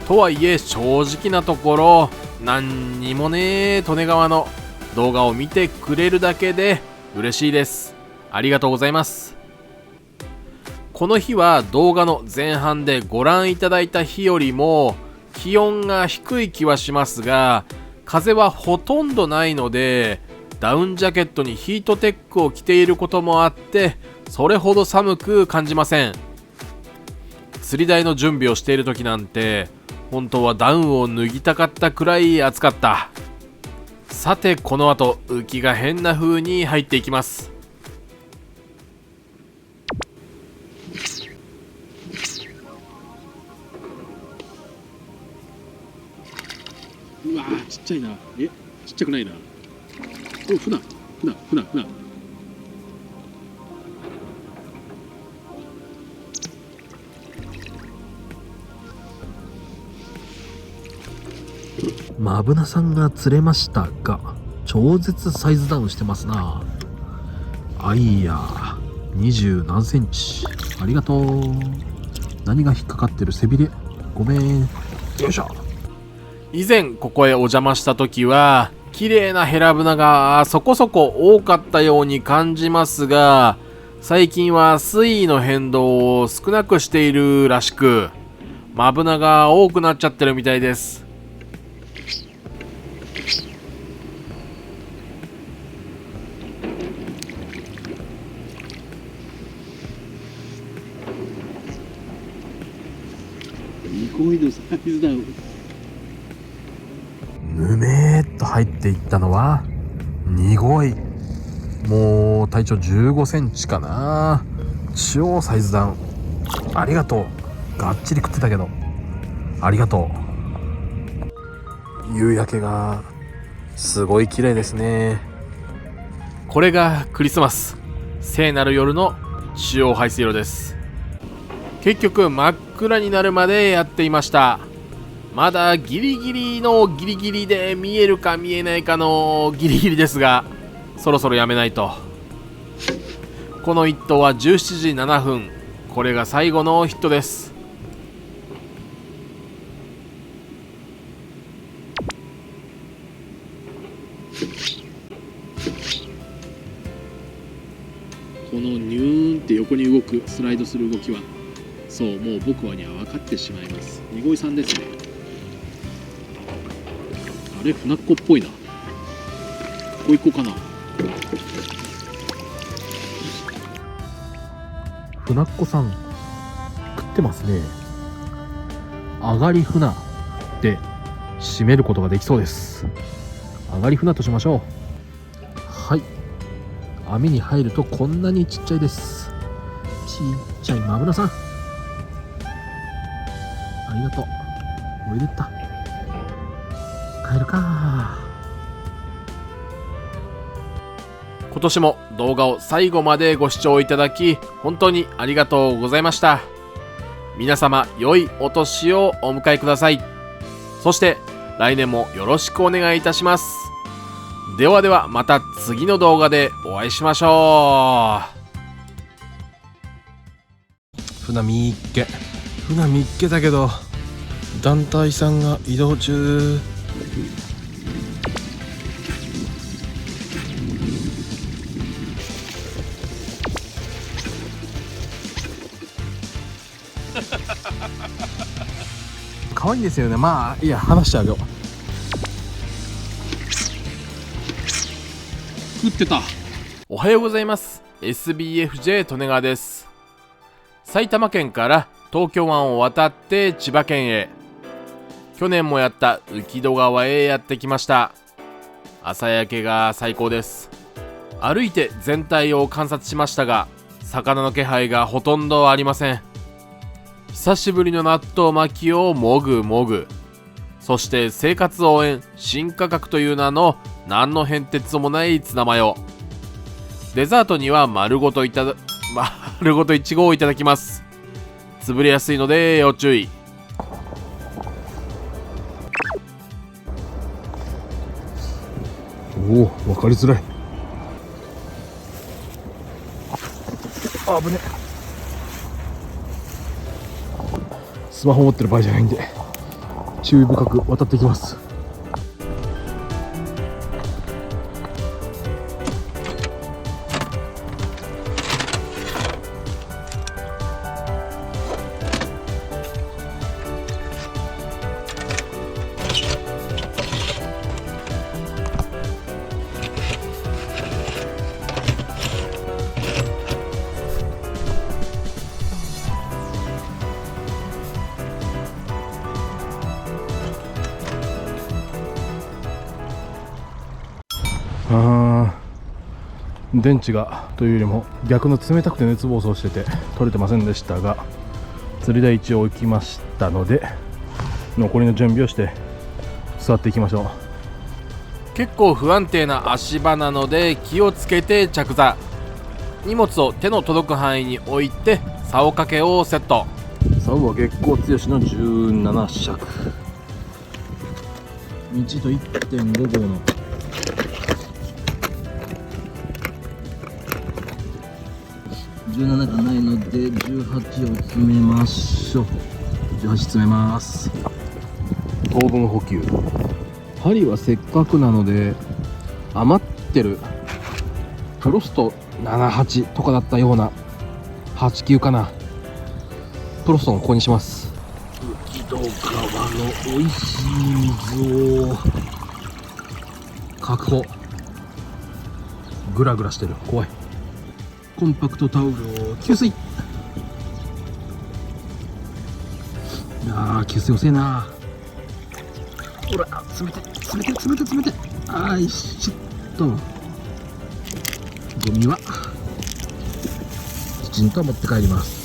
とはいえ正直なところ、何にもね、利根川の動画を見てくれるだけで嬉しいです。ありがとうございます。この日は動画の前半でご覧いただいた日よりも気温が低い気はしますが、風はほとんどないので、ダウンジャケットにヒートテックを着ていることもあって、それほど寒く感じません。釣り台の準備をしている時なんて、本当はダウンを脱ぎたかったくらい暑かった。さてこの後浮きが変な風に入っていきます。うわー、ちっちゃいな。ちっちゃくないな。お、船。マブナさんが釣れましたが、超絶サイズダウンしてますな。あいや、20何センチ。ありがとう。何が引っかかってる？背びれ。ごめん。よいしょ。以前ここへお邪魔した時は綺麗なヘラブナがそこそこ多かったように感じますが、最近は水位の変動を少なくしているらしく、マブナが多くなっちゃってるみたいです。憩いのサイズダウン。ぬめーっと入っていったのは濁い。もう体長15センチかな。超サイズダウン。ありがとう。がっちり食ってたけどありがとう。夕焼けがすごい綺麗ですね。これがクリスマス、聖なる夜の中央排水路です。結局真っ暗になるまでやっていました。まだギリギリのギリギリで見えるか見えないかのギリギリですが、そろそろやめないと。この1頭は17時7分。これが最後のヒットです。このニューンって横に動くスライドする動きはそう、もう僕はには分かってしまいます。にごいさんですね。あれ、船っ子っぽいな。ここ行こうかな。船っ子さん食ってますね。上がり船で締めることができそうです。上がり船としましょう。はい、網に入るとこんなにちっちゃいです。ちっちゃいマブラさん、ありがとう。おいでった。帰るか。今年も動画を最後までご視聴いただき本当にありがとうございました。皆様良いお年をお迎えください。そして来年もよろしくお願いいたします。ではではまた次の動画でお会いしましょう。船見っけだけど団体さんが移動中。可愛いんですよね。まあいいや、話してあげよう。食ってた。おはようございます。 SBFJ 利根川です。埼玉県から東京湾を渡って千葉県へ、去年もやった浮戸川へやってきました。朝焼けが最高です。歩いて全体を観察しましたが魚の気配がほとんどありません。久しぶりの納豆巻きをもぐもぐ、そして生活応援新価格という名の何の変哲もないツナマヨ、デザートには丸ごといちごをいただきます。潰れやすいので要注意。おお、分かりづらい。あぶね。スマホ持ってる場合じゃないんで注意深く渡っていきます。電池がというよりも逆の冷たくて熱暴走してて取れてませんでしたが、釣り台一応置きましたので残りの準備をして座っていきましょう。結構不安定な足場なので気をつけて着座。荷物を手の届く範囲に置いて竿掛けをセット。竿は月光強しの17尺、1と 1.5 号の17がないので18を詰めましょう。18詰めます。糖分補給。針はせっかくなので余ってるフロスト78とかだったような89かな、プロストのここにします。浮戸川の美味しい水を確保。グラグラしてる、怖い。コンパクトタオルを給水。いやー、給水遅いな。ほら、冷てあーいしっと。ゴミはきちんと持って帰ります。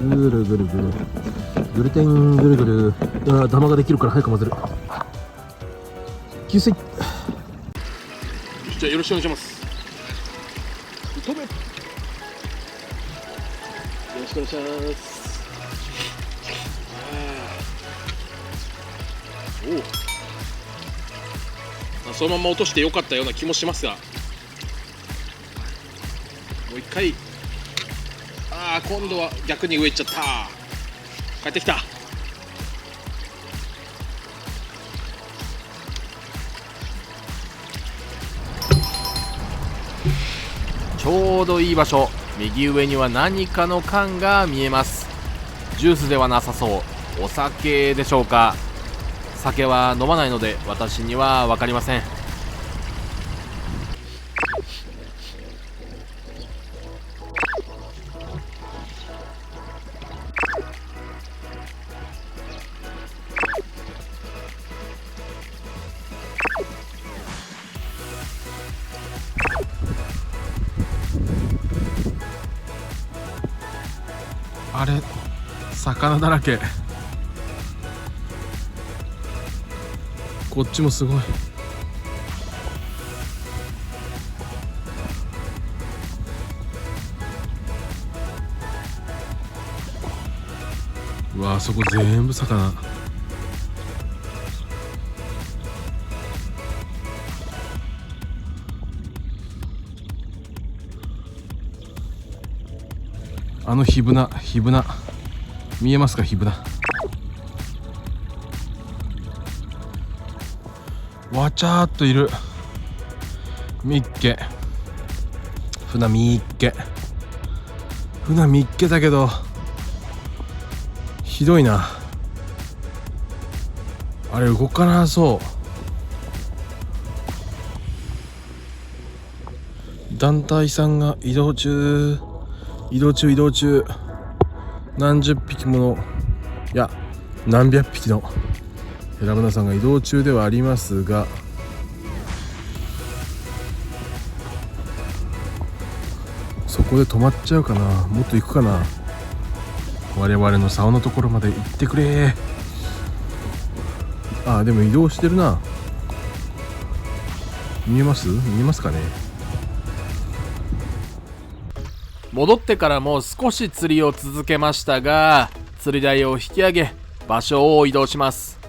ぐるぐるぐるぐるてんぐるぐる。あ、ダマができるから早く混ぜる。給水。じゃあよろしくお願いします。止め。よろしくお願いします。そのまま落としてよかったような気もしますが、もう一回。今度は逆に上行っちゃった。帰ってきた。ちょうどいい場所。右上には何かの缶が見えます。ジュースではなさそう。お酒でしょうか。酒は飲まないので私には分かりません。あれ、魚だらけ。こっちもすごい。うわ、あそこ全部魚。あの火ぶな見えますか？火ぶなわちゃーっといる。みっけ船みっけ船みっけだけどひどいな。あれ動かなそう。団体さんが移動中。何十匹もの、いや何百匹のヘラブナさんが移動中ではありますが、そこで止まっちゃうかな。もっと行くかな。我々の竿のところまで行ってくれ。あ、でも移動してるな。見えますかね。戻ってからも少し釣りを続けましたが、釣り台を引き上げ場所を移動します。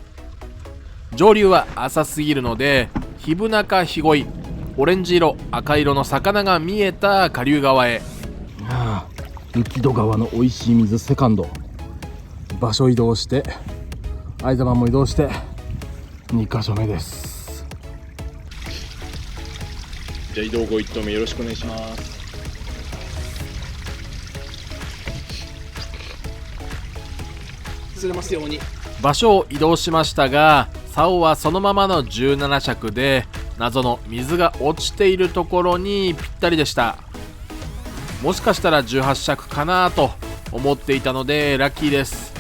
上流は浅すぎるので、火ぶなかヒゴイ、オレンジ色赤色の魚が見えた下流側へ。浮戸川の美味しい水セカンド。場所移動して相玉も移動して2カ所目です。じゃあ移動後1投目よろしくお願いします。釣れますように。場所を移動しましたが、竿はそのままの17尺で、謎の水が落ちているところにぴったりでした。もしかしたら18尺かなと思っていたのでラッキーです。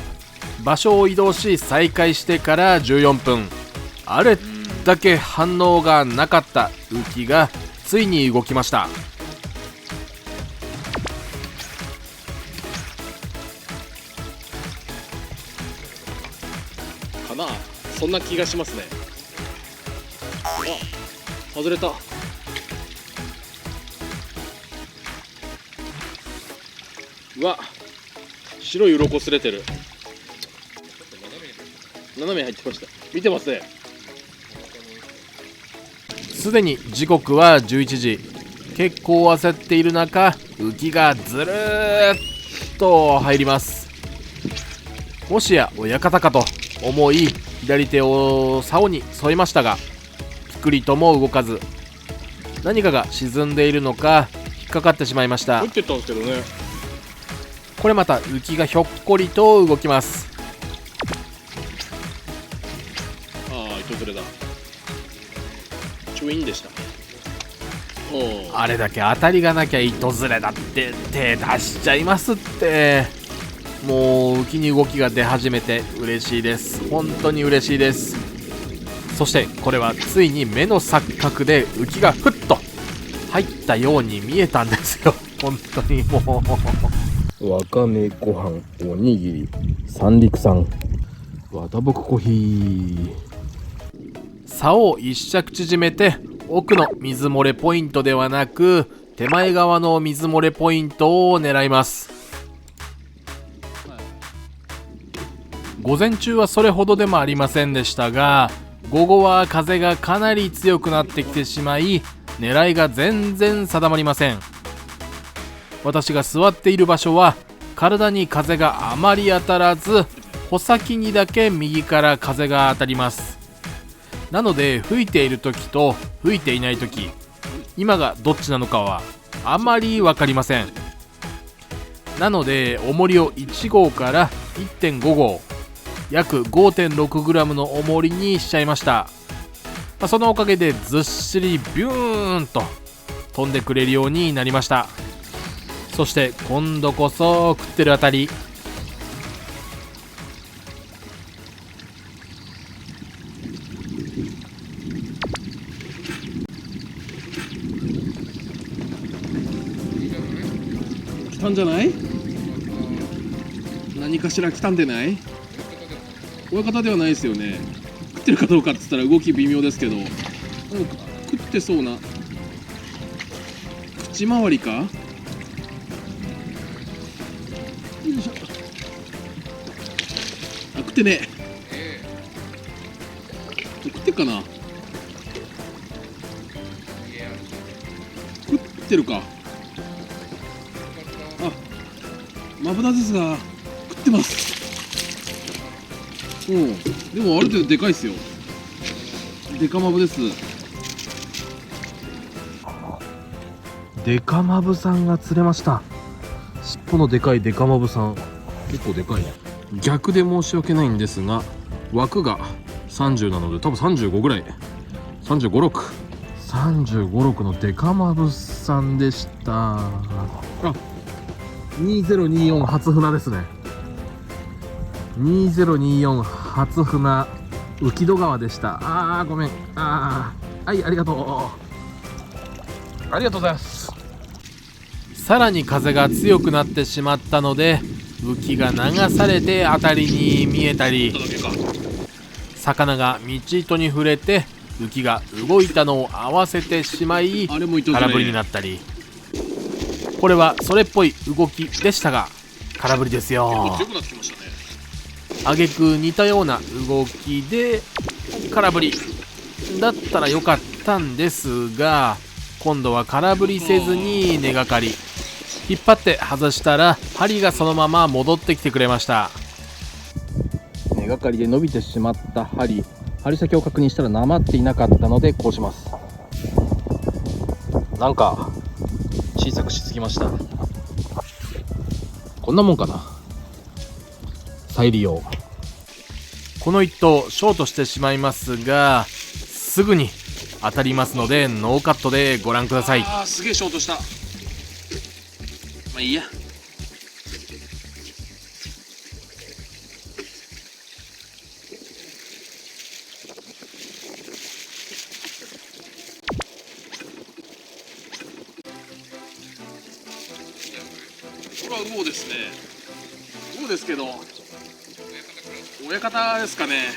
場所を移動し再開してから14分、あれだけ反応がなかった浮きがついに動きました。そんな気がしますね。あ、外れた。うわ、白い鱗すれてる。斜め入ってました。見てますね。すでに時刻は11時。結構焦っている中、浮きがずるーっと入ります。もしや親方かと思い、左手を竿に添えましたが、ピクリとも動かず、何かが沈んでいるのか引っかかってしまいました。入ってったんですけどね。これまた浮きがひょっこりと動きます。ああ、糸ずれだ。チュインでした。あれだけ当たりがなきゃ糸ずれだって手出しちゃいますって。もう浮きに動きが出始めて嬉しいです。本当に嬉しいです。そしてこれはついに目の錯覚で浮きがふっと入ったように見えたんですよ。本当にもうわかめご飯おにぎり三陸産わたぼくコーヒー。竿を一尺縮めて奥の水漏れポイントではなく手前側の水漏れポイントを狙います。午前中はそれほどでもありませんでしたが、午後は風がかなり強くなってきてしまい、狙いが全然定まりません。私が座っている場所は体に風があまり当たらず、穂先にだけ右から風が当たります。なので吹いている時と吹いていない時、今がどっちなのかはあまり分かりません。なので重りを1号から 1.5 号約 5.6g の重りにしちゃいました。そのおかげでずっしりビューンと飛んでくれるようになりました。そして今度こそ食ってるあたり、来たんじゃない？何かしら来たんでない？親方ではないですよね。食ってるかどうかって言ったら動き微妙ですけど、食ってそうな口周りか？よいしょ。あ、食ってねえ。食ってっかな？食ってるか。マブダですが食ってます。でもある程度でかいっすよ。デカマブです。デカマブさんが釣れました。尻尾のでかいデカマブさん、結構でかいね。逆で申し訳ないんですが、枠が30なので多分35ぐらい、35、6、35、6のデカマブさんでした。あ、2024初船ですね。2024初船浮戸川でした。ごめん。はい、ありがとう。ありがとうございます。さらに風が強くなってしまったので浮きが流されて当たりに見えたり、魚が道糸に触れて浮きが動いたのを合わせてしまい空振りになったり、これはそれっぽい動きでしたが空振りですよ。挙句似たような動きで空振りだったらよかったんですが、今度は空振りせずに根がかり引っ張って外したら針がそのまま戻ってきてくれました。根がかりで伸びてしまった針先を確認したらなまっていなかったのでこうします。なんか小さくしすぎました。こんなもんかな。再利用。この一投ショートしてしまいますがすぐに当たりますのでノーカットでご覧ください。すげえショートした。まあいいや。これは魚ですね。魚ですけど親方ですかね。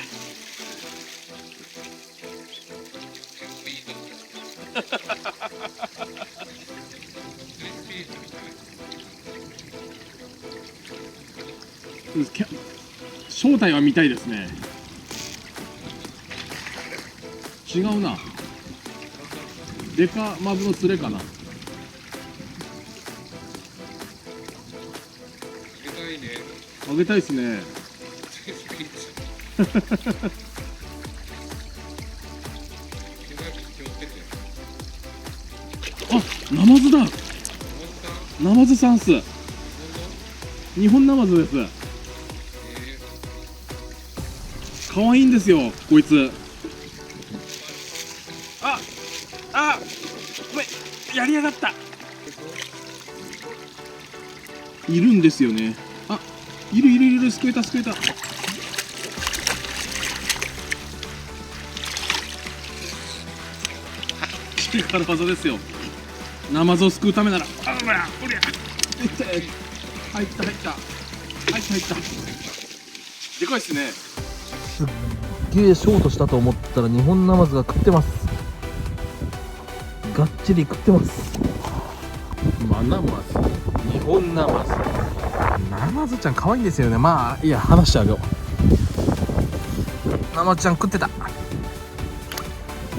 正体は見たいですね。違うな。デカマブの釣れかな。あげたいですね。あ、ナマズだ。ナマズさんっす。日本ナマズです。可愛いんですよ、こいつ。ごめん、やりやがった。いるんですよね。いる、すくえた。力技ですよ。ナマズを救うためなら。おりゃ。入った。でかいっすね。すっげえショートしたと思ったら日本ナマズが食ってます。がっちり食ってます。ナマズ、日本ナマズ。ナマズちゃん可愛いんですよね。まあいいや、話してあげよう。ナマズちゃん食ってた。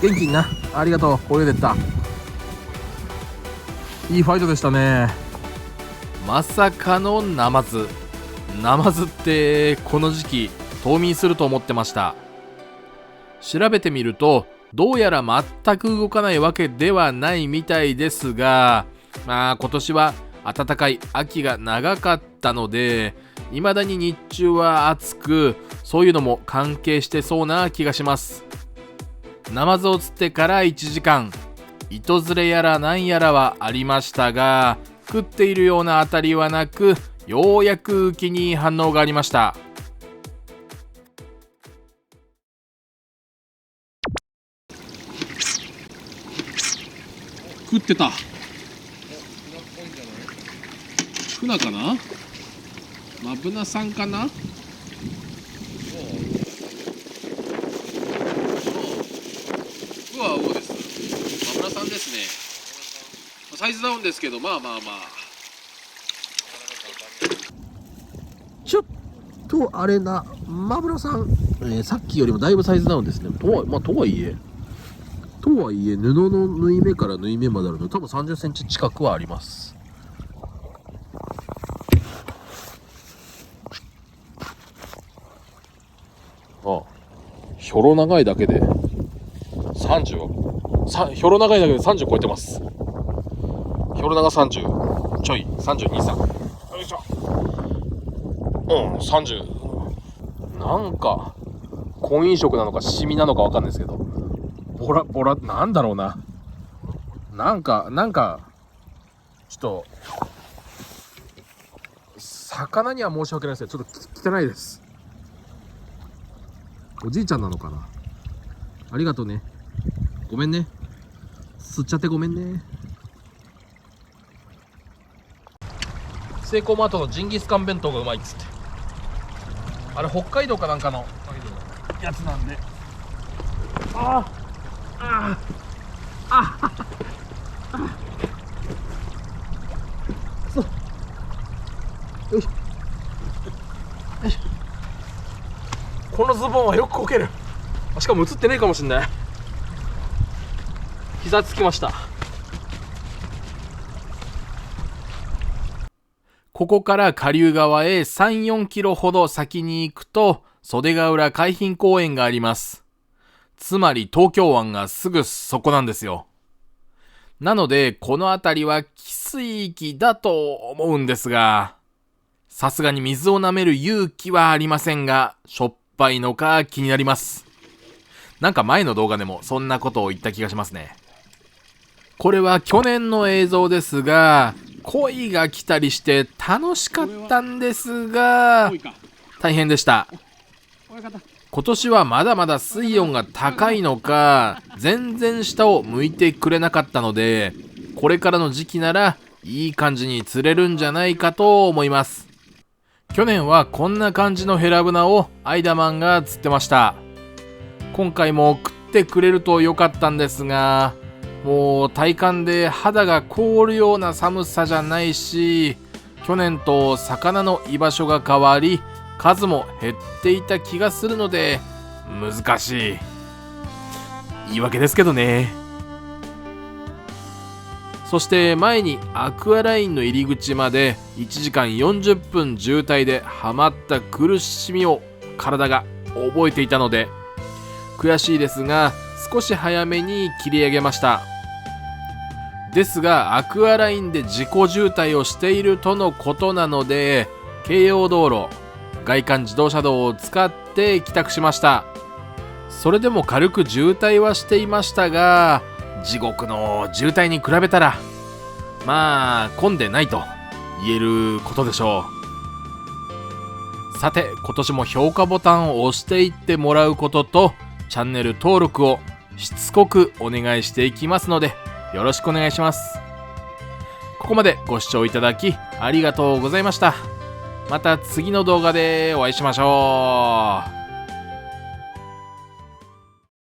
元気にな。ありがとう。泳いでった。いいファイトでしたね。まさかのナマズってこの時期冬眠すると思ってました。調べてみるとどうやら全く動かないわけではないみたいですが、今年は暖かい秋が長かったので、未だに日中は暑く、そういうのも関係してそうな気がします。ナマズを釣ってから1時間、糸ずれやらなんやらはありましたが、食っているような当たりはなく、ようやく浮きに反応がありました。食ってた。船かな、マブナさんかな。うわ、魚です。マブナさんですね。サイズダウンですけど、まあ。ちょっとあれな、マブラさん、さっきよりもだいぶサイズダウンですね。とはいえ、布の縫い目から縫い目まであるので、多分30センチ近くはあります。ひょろ長いだけで30ひょろ長いだけで30超えてます。ひょろ長30ちょい、32、3、よいしょ。30、なんか婚姻色なのかシミなのかわかんないですけど、ボラなんだろうな、なんかちょっと魚には申し訳ないですけど、ちょっと汚いです。おじいちゃんなのかな。ありがとうね、ごめんね、吸っちゃってごめんね。セイコーマートのジンギスカン弁当がうまいっつって、あれ北海道かなんかのやつなんで、そう、よいしょよいしょ。このズボンはよくこける。しかも映ってねえかもしんない。膝つきました。ここから下流側へ3、4キロほど先に行くと、袖ヶ浦海浜公園があります。つまり東京湾がすぐそこなんですよ。なので、この辺りは汽水域だと思うんですが、さすがに水を舐める勇気はありませんが、しょっぱいのか気になります。なんか前の動画でもそんなことを言った気がしますね。これは去年の映像ですが、鯉が来たりして楽しかったんですが、大変でした。今年はまだまだ水温が高いのか、全然下を向いてくれなかったので、これからの時期ならいい感じに釣れるんじゃないかと思います。去年はこんな感じのヘラブナをアイダマンが釣ってました。今回も食ってくれると良かったんですが、もう体感で肌が凍るような寒さじゃないし、去年と魚の居場所が変わり、数も減っていた気がするので難しい。言い訳ですけどね。そして前にアクアラインの入り口まで1時間40分渋滞でハマった苦しみを体が覚えていたので、悔しいですが少し早めに切り上げました。ですがアクアラインで自己渋滞をしているとのことなので、京葉道路、外環自動車道を使って帰宅しました。それでも軽く渋滞はしていましたが、地獄の渋滞に比べたらまあ混んでないと言えることでしょう。さて今年も評価ボタンを押していってもらうことと、チャンネル登録をしつこくお願いしていきますのでよろしくお願いします。ここまでご視聴いただきありがとうございました。また次の動画でお会いしましょう。